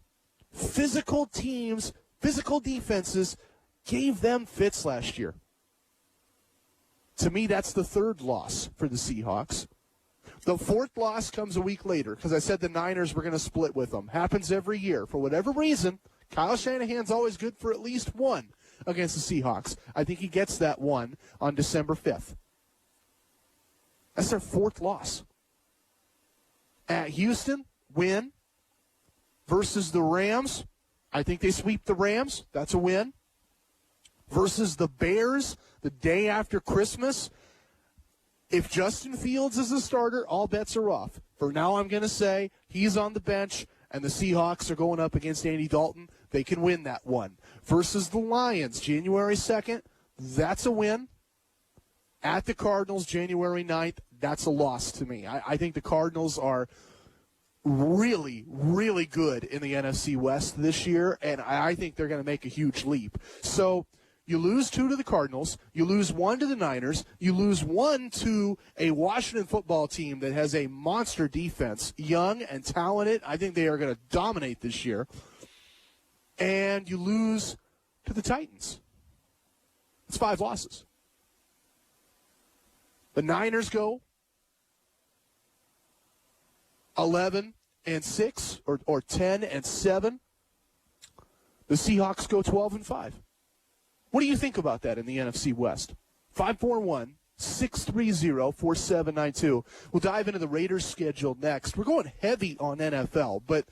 Physical teams, physical defenses gave them fits last year. To me, that's the 3rd loss for the Seahawks. The 4th loss comes a week later because I said the Niners were going to split with them. Happens every year. For whatever reason, Kyle Shanahan's always good for at least one against the Seahawks. I think he gets that one on December 5th. That's their 4th loss. At Houston, win. Versus the Rams, I think they sweep the Rams. That's a win. Versus the Bears, the day after Christmas, if Justin Fields is the starter, all bets are off. For now, I'm going to say he's on the bench, and the Seahawks are going up against Andy Dalton. They can win that one. Versus the Lions, January 2nd, that's a win. At the Cardinals, January 9th, that's a loss to me. I think the Cardinals are really, really good in the NFC West this year, and I think they're going to make a huge leap. So you lose 2 to the Cardinals, you lose 1 to the Niners, you lose 1 to a Washington football team that has a monster defense, young and talented. I think they are going to dominate this year. And you lose to the Titans. It's 5 losses. The Niners go 11-6 or 10-7. The Seahawks go 12-5. What do you think about that in the NFC West? 5-4-1, 630-4792. We'll dive into the Raiders' schedule next. We're going heavy on NFL, but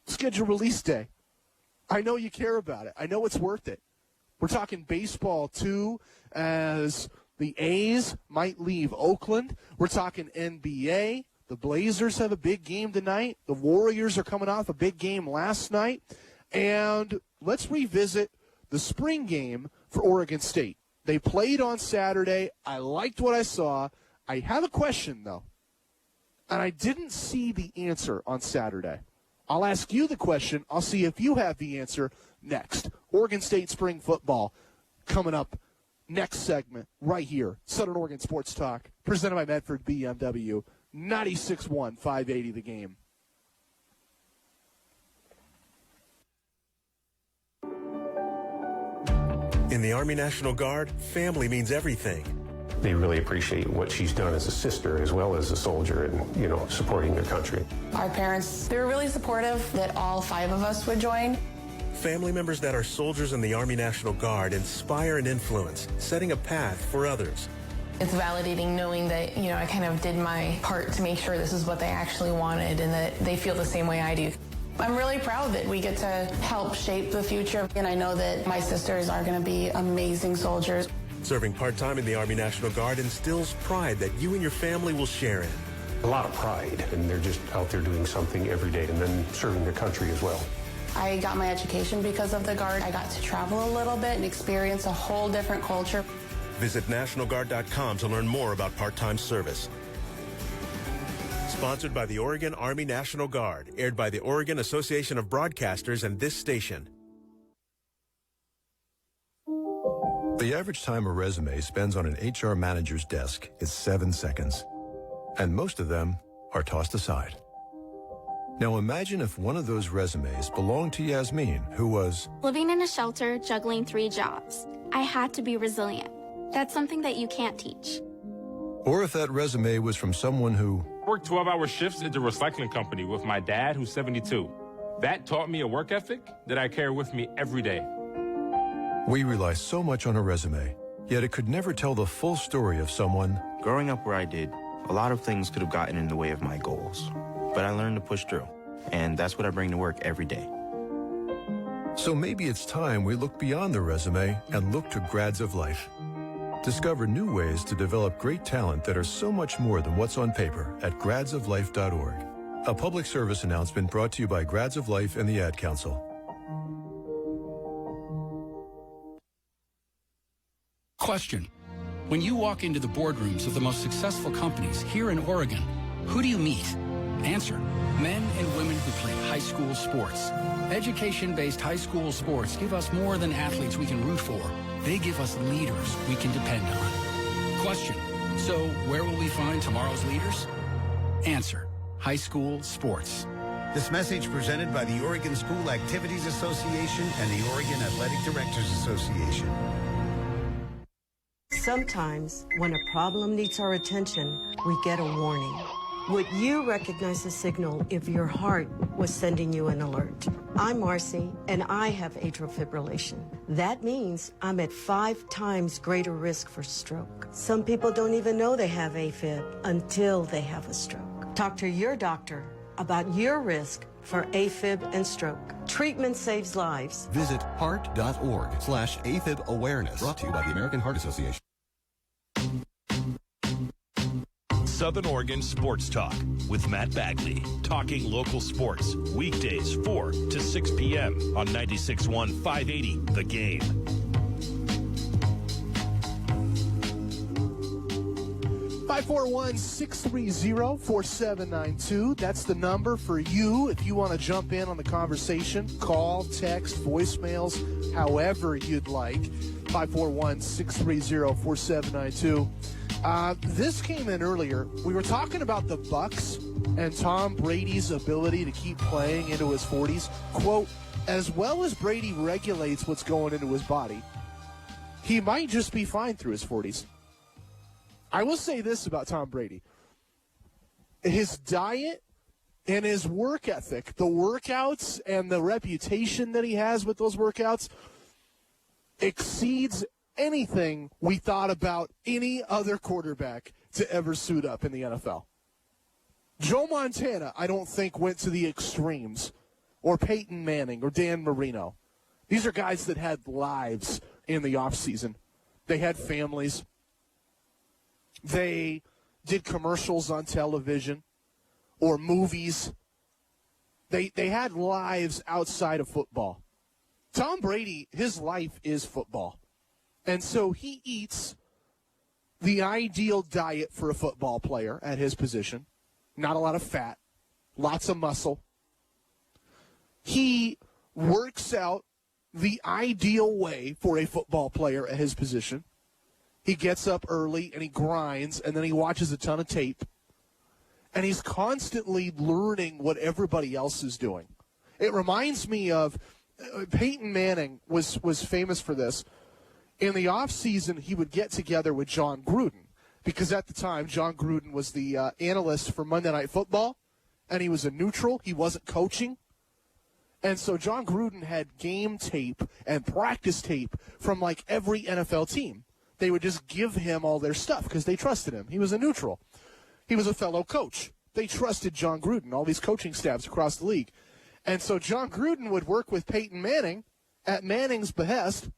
schedule release day. I know you care about it. I know it's worth it. We're talking baseball, too, as the A's might leave Oakland. We're talking NBA. The Blazers have a big game tonight. The Warriors are coming off a big game last night. And let's revisit the spring game for Oregon State. They played on Saturday. I liked what I saw. I have a question, though, and I didn't see the answer on Saturday. I'll ask you the question. I'll see if you have the answer next. Oregon State spring football coming up next segment right here. Southern Oregon Sports Talk, presented by Medford BMW. 96.1, 580 The Game. In the Army National Guard, family means everything. They really appreciate what she's done as a sister as well as a soldier and, supporting their country. Our parents, they were really supportive that all 5 of us would join. Family members that are soldiers in the Army National Guard inspire and influence, setting a path for others. It's validating knowing that, I kind of did my part to make sure this is what they actually wanted and that they feel the same way I do. I'm really proud that we get to help shape the future, and I know that my sisters are going to be amazing soldiers. Serving part-time in the Army National Guard instills pride that you and your family will share in. A lot of pride, and they're just out there doing something every day and then serving their country as well. I got my education because of the Guard. I got to travel a little bit and experience a whole different culture. Visit NationalGuard.com to learn more about part-time service. Sponsored by the Oregon Army National Guard, aired by the Oregon Association of Broadcasters and this station. The average time a resume spends on an HR manager's desk is 7 seconds, and most of them are tossed aside. Now imagine if one of those resumes belonged to Yasmin, who was living in a shelter, juggling 3 jobs. I had to be resilient. That's something that you can't teach. Or if that resume was from someone who worked 12-hour shifts at the recycling company with my dad, who's 72. That taught me a work ethic that I carry with me every day. We rely so much on a resume, yet it could never tell the full story of someone. Growing up where I did, a lot of things could have gotten in the way of my goals. But I learned to push through, and that's what I bring to work every day. So maybe it's time we look beyond the resume and look to Grads of Life. Discover new ways to develop great talent that are so much more than what's on paper at gradsoflife.org. A public service announcement brought to you by Grads of Life and the Ad Council. Question. When you walk into the boardrooms of the most successful companies here in Oregon, who do you meet? Answer. Men and women who play high school sports. Education-based high school sports give us more than athletes we can root for. They give us leaders we can depend on. Question. So where will we find tomorrow's leaders? Answer. High school sports. This message presented by the Oregon School Activities Association and the Oregon Athletic Directors Association. Sometimes, when a problem needs our attention, we get a warning. Would you recognize the signal if your heart was sending you an alert? I'm Marcy, and I have atrial fibrillation. That means I'm at 5 times greater risk for stroke. Some people don't even know they have AFib until they have a stroke. Talk to your doctor about your risk for AFib and stroke. Treatment saves lives. Visit heart.org/AFib awareness. Brought to you by the American Heart Association. Southern Oregon Sports Talk with Matt Bagley. Talking local sports. Weekdays 4 to 6 p.m. on 96.1 580 The Game. Five 541-630-4792. That's the number for you if you want to jump in on the conversation. Call, text, voicemails, however you'd like. 541-630-4792. This came in earlier. We were talking about the Bucs and Tom Brady's ability to keep playing into his 40s. Quote, as well as Brady regulates what's going into his body, he might just be fine through his 40s. I will say this about Tom Brady. His diet and his work ethic, the workouts and the reputation that he has with those workouts exceeds anything we thought about any other quarterback to ever suit up in the NFL. Joe Montana, I don't think, went to the extremes, or Peyton Manning or Dan Marino. These are guys that had lives in the offseason. They had families. They did commercials on television or movies. They had lives outside of football. Tom Brady, his life is football. And so he eats the ideal diet for a football player at his position. Not a lot of fat, lots of muscle. He works out the ideal way for a football player at his position. He gets up early and he grinds, and then he watches a ton of tape. And he's constantly learning what everybody else is doing. It reminds me of Peyton Manning was famous for this. In the offseason, he would get together with John Gruden, because at the time, John Gruden was the analyst for Monday Night Football, and he was a neutral. He wasn't coaching. And so John Gruden had game tape and practice tape from like every NFL team. They would just give him all their stuff because they trusted him. He was a neutral. He was a fellow coach. They trusted John Gruden, all these coaching staffs across the league. And so John Gruden would work with Peyton Manning at Manning's behest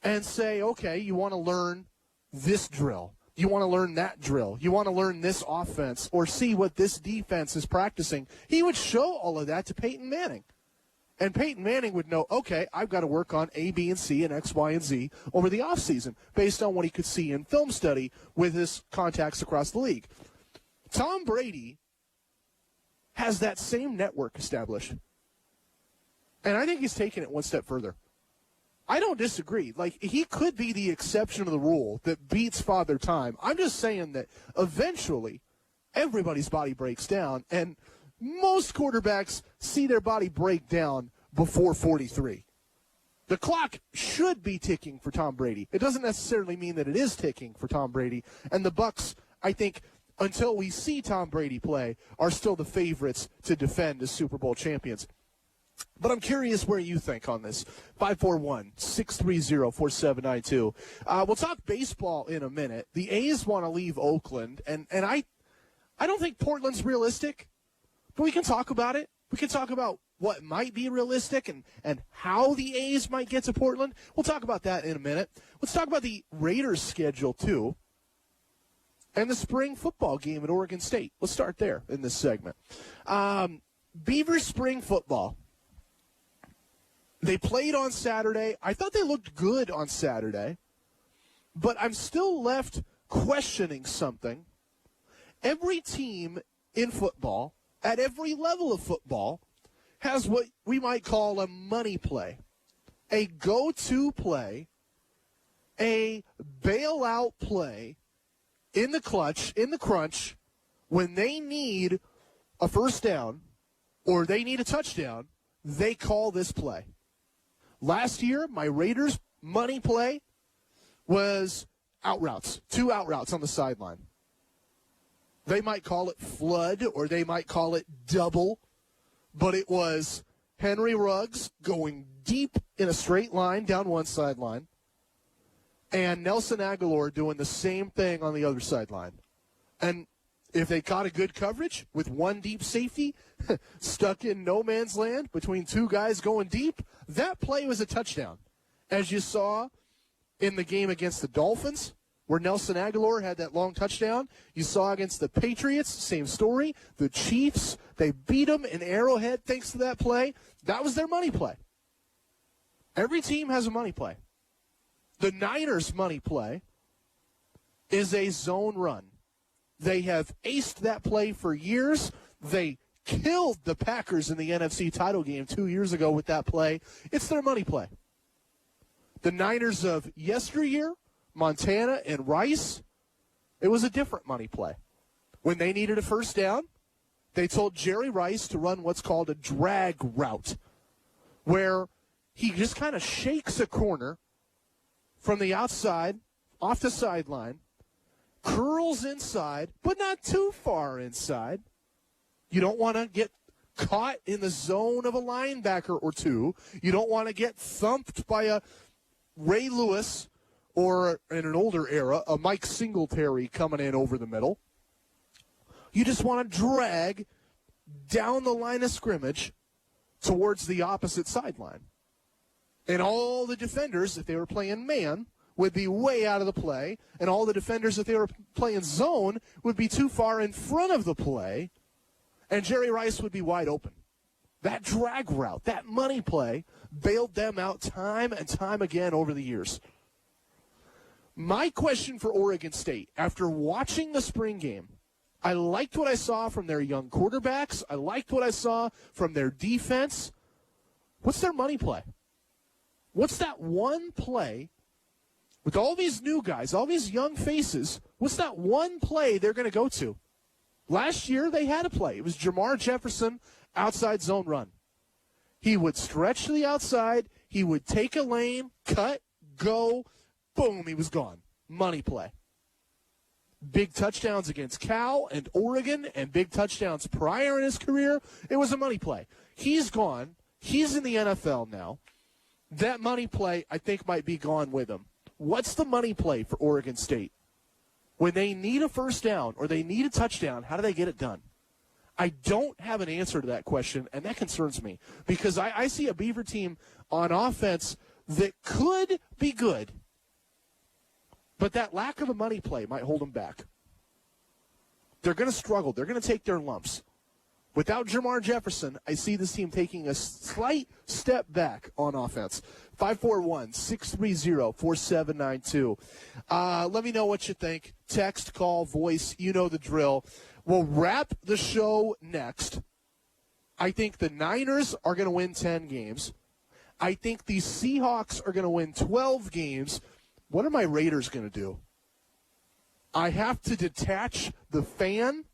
and say, okay, you want to learn this drill. You want to learn that drill. You want to learn this offense or see what this defense is practicing. He would show all of that to Peyton Manning. And Peyton Manning would know, okay, I've got to work on A, B, and C and X, Y, and Z over the offseason based on what he could see in film study with his contacts across the league. Tom Brady has that same network established. And I think he's taken it one step further. I don't disagree. Like, he could be the exception to the rule that beats Father Time. I'm just saying that eventually everybody's body breaks down, and most quarterbacks see their body break down before 43. The clock should be ticking for Tom Brady. It doesn't necessarily mean that it is ticking for Tom Brady. And the Bucs, I think, until we see Tom Brady play, are still the favorites to defend as Super Bowl champions. But I'm curious where you think on this. 541-630-4792. We'll talk baseball in a minute. The A's want to leave Oakland, and I don't think Portland's realistic, but we can talk about it. We can talk about what might be realistic and how the A's might get to Portland. We'll talk about that in a minute. Let's talk about the Raiders' schedule, too, and the spring football game at Oregon State. Let's start there in this segment. Beaver spring football. They played on Saturday. I thought they looked good on Saturday, but I'm still left questioning something. Every team in football, at every level of football, has what we might call a money play, a go-to play, a bailout play in the clutch, in the crunch, when they need a first down or they need a touchdown, they call this play. Last year, my Raiders' money play was out routes, 2 out routes on the sideline. They might call it flood or they might call it double, but it was Henry Ruggs going deep in a straight line down one sideline and Nelson Aguilar doing the same thing on the other sideline. And if they caught a good coverage with one deep safety stuck in no man's land between 2 guys going deep, that play was a touchdown. As you saw in the game against the Dolphins, where Nelson Aguilar had that long touchdown. You saw against the Patriots, same story. The Chiefs, they beat them in Arrowhead thanks to that play. That was their money play. Every team has a money play. The Niners' money play is a zone run. They have aced that play for years. They killed the Packers in the NFC title game 2 years ago with that play. It's their money play. The Niners of yesteryear, Montana and Rice, it was a different money play. When they needed a first down, they told Jerry Rice to run what's called a drag route, where he just kind of shakes a corner from the outside, off the sideline, curls inside, but not too far inside. You don't want to get caught in the zone of a linebacker or two. You don't want to get thumped by a Ray Lewis or in an older era, a Mike Singletary coming in over the middle. You just want to drag down the line of scrimmage towards the opposite sideline. And all the defenders, if they were playing man, would be way out of the play, and all the defenders, if they were playing zone, would be too far in front of the play, and Jerry Rice would be wide open. That drag route, that money play, bailed them out time and time again over the years. My question for Oregon State, after watching the spring game, I liked what I saw from their young quarterbacks. I liked what I saw from their defense. What's their money play? What's that one play with all these new guys, all these young faces? What's that one play they're going to go to? Last year they had a play. It was Jamar Jefferson outside zone run. He would stretch to the outside. He would take a lane, cut, go, boom, he was gone. Money play. Big touchdowns against Cal and Oregon and big touchdowns prior in his career. It was a money play. He's gone. He's in the NFL now. That money play, I think, might be gone with him. What's the money play for Oregon State? When they need a first down or they need a touchdown, how do they get it done? I don't have an answer to that question, and that concerns me because I see a Beaver team on offense that could be good, but that lack of a money play might hold them back. They're going to struggle. They're going to take their lumps. Without Jamar Jefferson, I see this team taking a slight step back on offense. 541-630-4792. Let me know what you think. Text, call, voice, you know the drill. We'll wrap the show next. I think the Niners are going to win 10 games. I think the Seahawks are going to win 12 games. What are my Raiders going to do? I have to detach the fan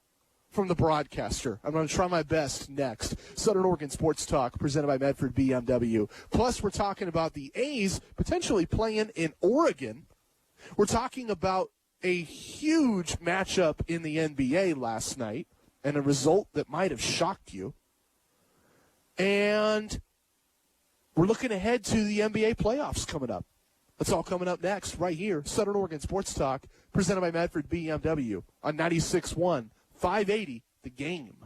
from the broadcaster. I'm going to try my best next. Southern Oregon Sports Talk, presented by Medford BMW. Plus, we're talking about the A's potentially playing in Oregon. We're talking about a huge matchup in the NBA last night and a result that might have shocked you. And we're looking ahead to the NBA playoffs coming up. That's all coming up next right here. Southern Oregon Sports Talk, presented by Medford BMW on 96.1, 580, The Game.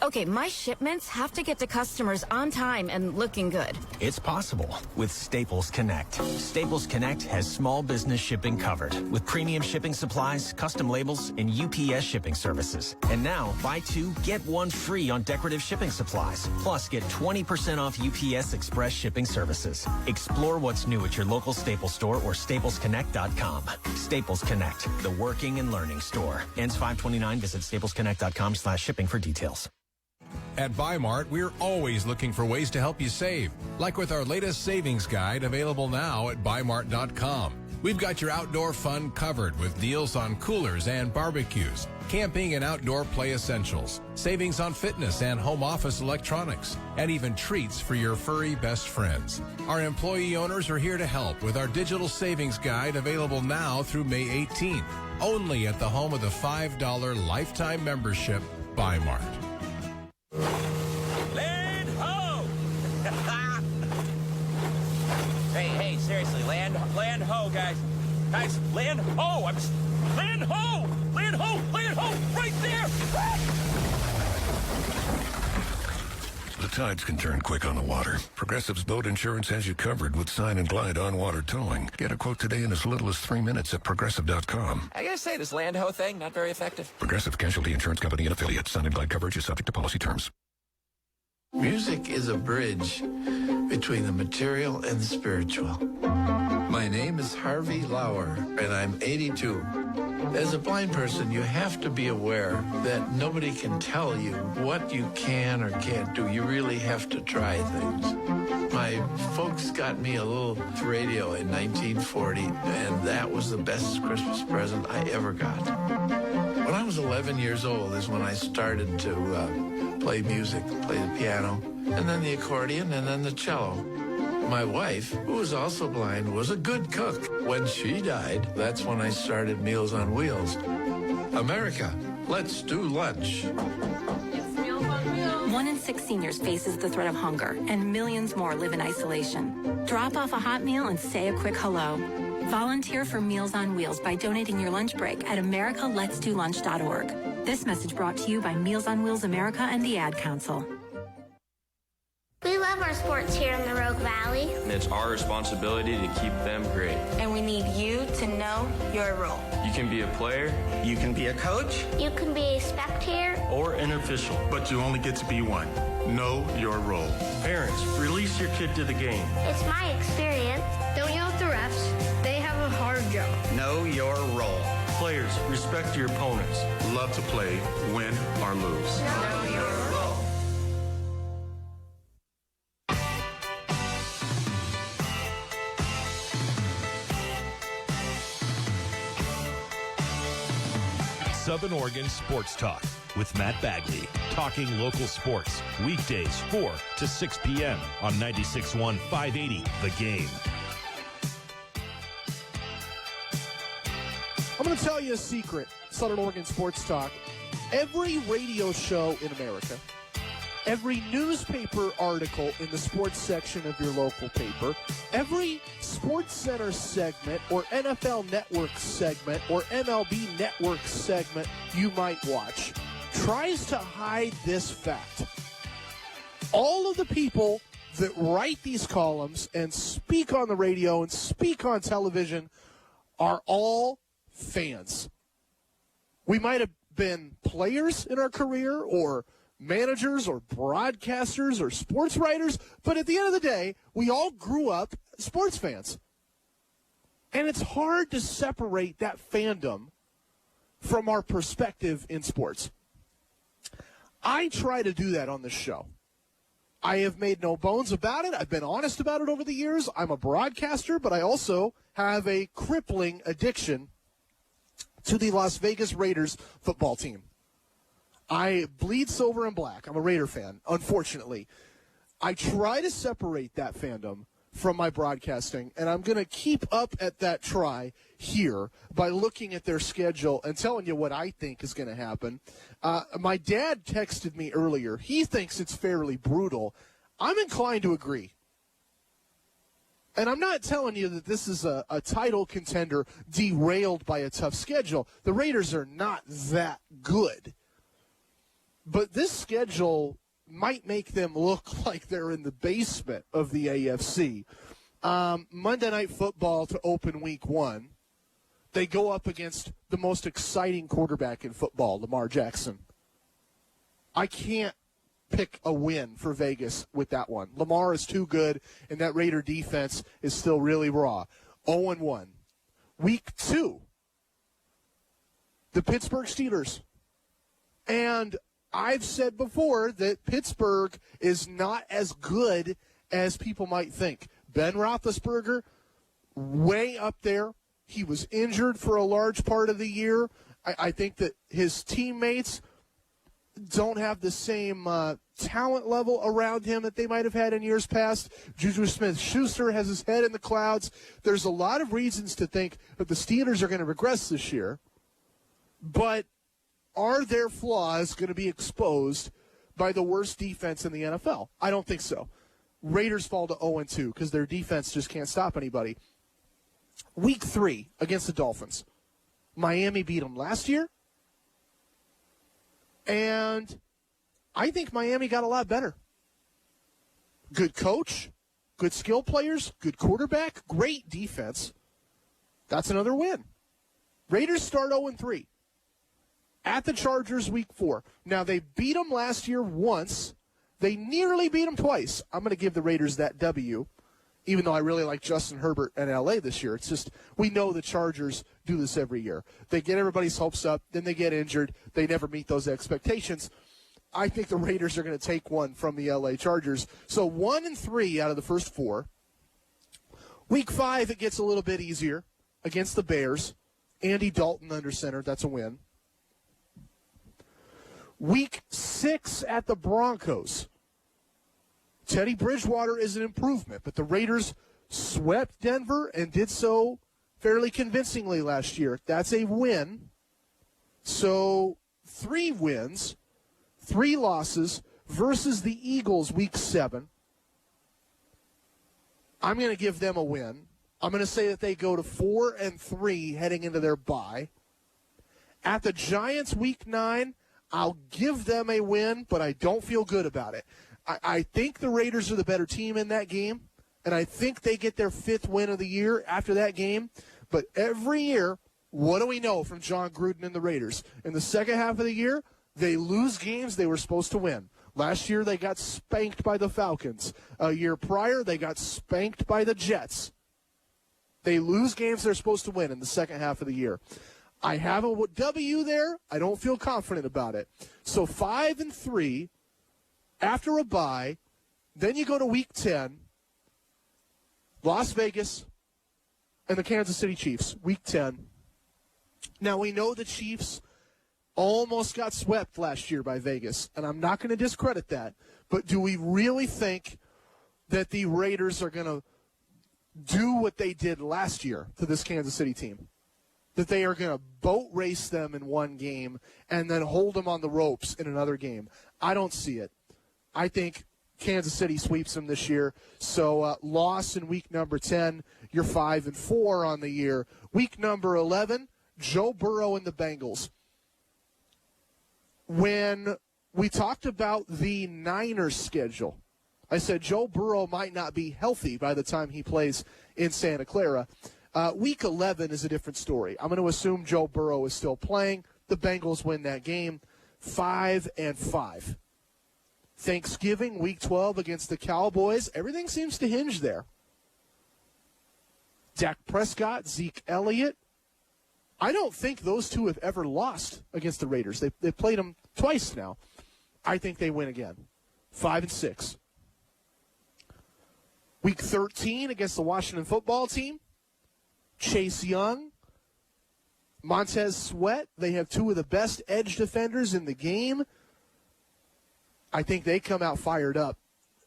Okay, my shipments have to get to customers on time and looking good. It's possible with Staples Connect. Staples Connect has small business shipping covered with premium shipping supplies, custom labels, and UPS shipping services. And now, buy two, get one free on decorative shipping supplies. Plus, get 20% off UPS Express shipping services. Explore what's new at your local Staples store or staplesconnect.com. Staples Connect, the working and learning store. Ends 5/29. Visit staplesconnect.com/shipping for details. At Buy Mart, we're always looking for ways to help you save, like with our latest savings guide available now at buymart.com. We've got your outdoor fun covered with deals on coolers and barbecues, camping and outdoor play essentials, savings on fitness and home office electronics, and even treats for your furry best friends. Our employee owners are here to help with our digital savings guide available now through May 18th, only at the home of the $5 lifetime membership, Buy Mart. Land ho! hey, seriously, land ho, guys. Guys, land ho! Land ho! Land ho! Land ho! Right there! The tides can turn quick on the water. Progressive's boat insurance has you covered with Sign and Glide on-water towing. Get a quote today in as little as 3 minutes at Progressive.com. I gotta say, this land ho thing, not very effective. Progressive Casualty Insurance Company and affiliates. Sign and Glide coverage is subject to policy terms. Music is a bridge between the material and the spiritual. My name is Harvey Lauer, and I'm 82. As a blind person, you have to be aware that nobody can tell you what you can or can't do. You really have to try things. My folks got me a little radio in 1940, and that was the best Christmas present I ever got. When I was 11 years old is when I started to play music, play the piano, and then the accordion, and then the cello. My wife, who was also blind, was a good cook. When she died, that's when I started Meals on Wheels. America, let's do lunch. 1 in 6 seniors faces the threat of hunger, and millions more live in isolation. Drop off a hot meal and say a quick hello. Volunteer for Meals on Wheels by donating your lunch break at americaletsdolunch.org. This message brought to you by Meals on Wheels America and the Ad Council. We love our sports here in the Rogue Valley. And it's our responsibility to keep them great. And we need you to know your role. You can be a player. You can be a coach. You can be a spectator. Or an official. But you only get to be one. Know your role. Parents, release your kid to the game. It's my experience. Don't yell at the refs. They have a hard job. Know your role. Players, respect your opponents. Love to play, win or lose. Know your role. Southern Oregon Sports Talk with Matt Bagley. Talking local sports. Weekdays 4 to 6 p.m. on 96.1 580 The Game. I'm going to tell you a secret, Southern Oregon Sports Talk. Every radio show in America, every newspaper article in the sports section of your local paper, every Sports Center segment or NFL Network segment or MLB Network segment you might watch tries to hide this fact. All of the people that write these columns and speak on the radio and speak on television are all fans. We might have been players in our career or managers or broadcasters or sports writers, but at the end of the day, we all grew up sports fans. And it's hard to separate that fandom from our perspective in sports. I try to do that on this show. I have made no bones about it. I've been honest about it over the years. I'm a broadcaster, but I also have a crippling addiction to the Las Vegas Raiders football team. I bleed silver and black. I'm a Raider fan, unfortunately. I try to separate that fandom from my broadcasting, and I'm going to keep up at that try here by looking at their schedule and telling you what I think is going to happen. My dad texted me earlier. He thinks it's fairly brutal. I'm inclined to agree. And I'm not telling you that this is a title contender derailed by a tough schedule. The Raiders are not that good. But this schedule might make them look like they're in the basement of the AFC. Monday Night Football to open week 1. They go up against the most exciting quarterback in football, Lamar Jackson. I can't pick a win for Vegas with that one. Lamar is too good, and that Raider defense is still really raw. 0-1. Week 2, the Pittsburgh Steelers. And I've said before that Pittsburgh is not as good as people might think. Ben Roethlisberger, way up there. He was injured for a large part of the year. I think that his teammates don't have the same talent level around him that they might have had in years past. Juju Smith-Schuster has his head in the clouds. There's a lot of reasons to think that the Steelers are going to regress this year. But are their flaws going to be exposed by the worst defense in the NFL? I don't think so. Raiders fall to 0-2 because their defense just can't stop anybody. Week 3 against the Dolphins. Miami beat them last year. And I think Miami got a lot better. Good coach, good skill players, good quarterback, great defense. That's another win. Raiders start 0-3. At the Chargers week 4. Now, they beat them last year once. They nearly beat them twice. I'm going to give the Raiders that W, even though I really like Justin Herbert and L.A. this year. It's just we know the Chargers do this every year. They get everybody's hopes up, then they get injured. They never meet those expectations. I think the Raiders are going to take one from the L.A. Chargers. So 1-3 out of the first 4. Week 5, it gets a little bit easier against the Bears. Andy Dalton under center. That's a win. Week 6 at the Broncos. Teddy Bridgewater is an improvement, but the Raiders swept Denver and did so fairly convincingly last year. That's a win. So 3 wins, 3 losses, versus the Eagles week 7. I'm going to give them a win. I'm going to say that they go to 4-3 heading into their bye. At the Giants week 9, I'll give them a win, but I don't feel good about it. I think the Raiders are the better team in that game, and I think they get their 5th win of the year after that game. But every year, what do we know from John Gruden and the Raiders? In the second half of the year, they lose games they were supposed to win. Last year, they got spanked by the Falcons. A year prior, they got spanked by the Jets. They lose games they're supposed to win in the second half of the year. I have a W there. I don't feel confident about it. So 5-3 after a bye. Then you go to week 10. Las Vegas and the Kansas City Chiefs, week 10. Now, we know the Chiefs almost got swept last year by Vegas, and I'm not going to discredit that. But do we really think that the Raiders are going to do what they did last year to this Kansas City team? That they are going to boat race them in one game and then hold them on the ropes in another game? I don't see it. I think Kansas City sweeps them this year. So loss in week number 10, you're 5-4 on the year. Week number 11, Joe Burrow and the Bengals. When we talked about the Niners schedule, I said Joe Burrow might not be healthy by the time he plays in Santa Clara. Week 11 is a different story. I'm going to assume Joe Burrow is still playing. The Bengals win that game 5-5. Thanksgiving, week 12 against the Cowboys. Everything seems to hinge there. Dak Prescott, Zeke Elliott. I don't think those two have ever lost against the Raiders. They've played them twice now. I think they win again. 5-6. Week 13 against the Washington football team. Chase Young, Montez Sweat. They have two of the best edge defenders in the game. I think they come out fired up,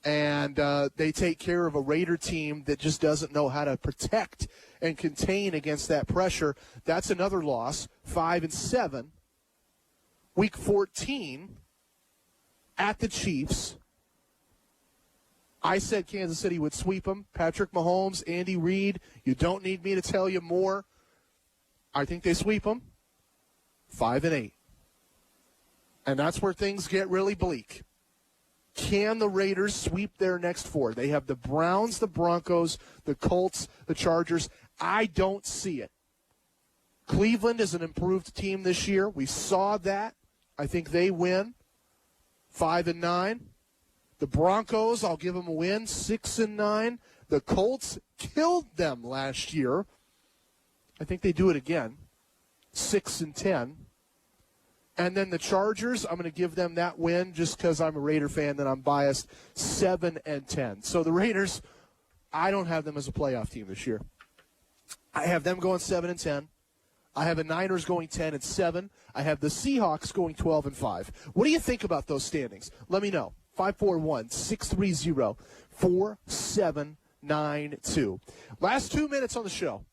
and they take care of a Raider team that just doesn't know how to protect and contain against that pressure. That's another loss, 5-7. Week 14 at the Chiefs. I said Kansas City would sweep them. Patrick Mahomes, Andy Reid, you don't need me to tell you more. I think they sweep them 5-8. And that's where things get really bleak. Can the Raiders sweep their next 4? They have the Browns, the Broncos, the Colts, the Chargers. I don't see it. Cleveland is an improved team this year. We saw that. I think they win 5-9. The Broncos, I'll give them a win, 6-9. The Colts killed them last year. I think they do it again, 6-10. And then the Chargers, I'm going to give them that win just because I'm a Raider fan and I'm biased, 7-10. So the Raiders, I don't have them as a playoff team this year. I have them going 7-10. I have the Niners going 10-7. I have the Seahawks going 12-5. What do you think about those standings? Let me know. 541-630-4792. Last 2 minutes on the show.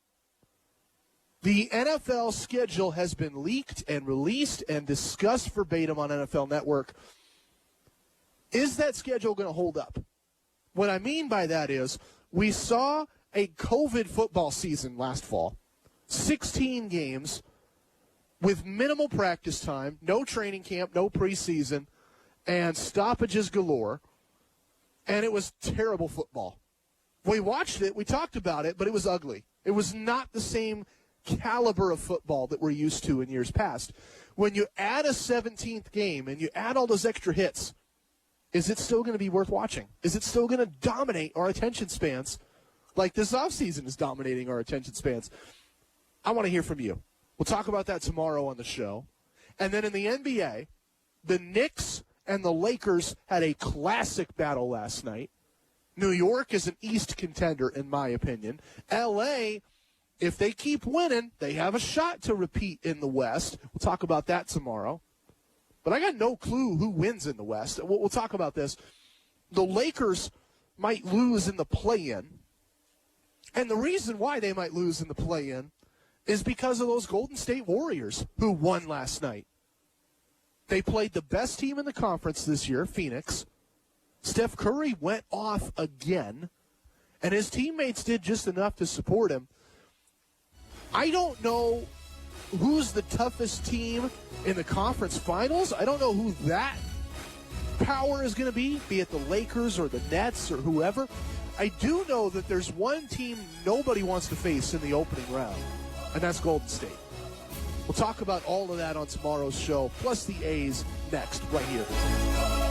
The NFL schedule has been leaked and released and discussed verbatim on NFL Network. Is that schedule going to hold up? What I mean by that is we saw a COVID football season last fall. 16 games with minimal practice time, no training camp, no preseason, and stoppages galore, and it was terrible football. We watched it, we talked about it, but it was ugly. It was not the same caliber of football that we're used to in years past. When you add a 17th game and you add all those extra hits, is it still going to be worth watching? Is it still going to dominate our attention spans like this offseason is dominating our attention spans? I want to hear from you. We'll talk about that tomorrow on the show. And then in the NBA, the Knicks and the Lakers had a classic battle last night. New York is an East contender, in my opinion. L.A., if they keep winning, they have a shot to repeat in the West. We'll talk about that tomorrow. But I got no clue who wins in the West. We'll talk about this. The Lakers might lose in the play-in. And the reason why they might lose in the play-in is because of those Golden State Warriors who won last night. They played the best team in the conference this year, Phoenix. Steph Curry went off again, and his teammates did just enough to support him. I don't know who's the toughest team in the conference finals. I don't know who that power is going to be it the Lakers or the Nets or whoever. I do know that there's one team nobody wants to face in the opening round, and that's Golden State. We'll talk about all of that on tomorrow's show, plus the A's next, right here.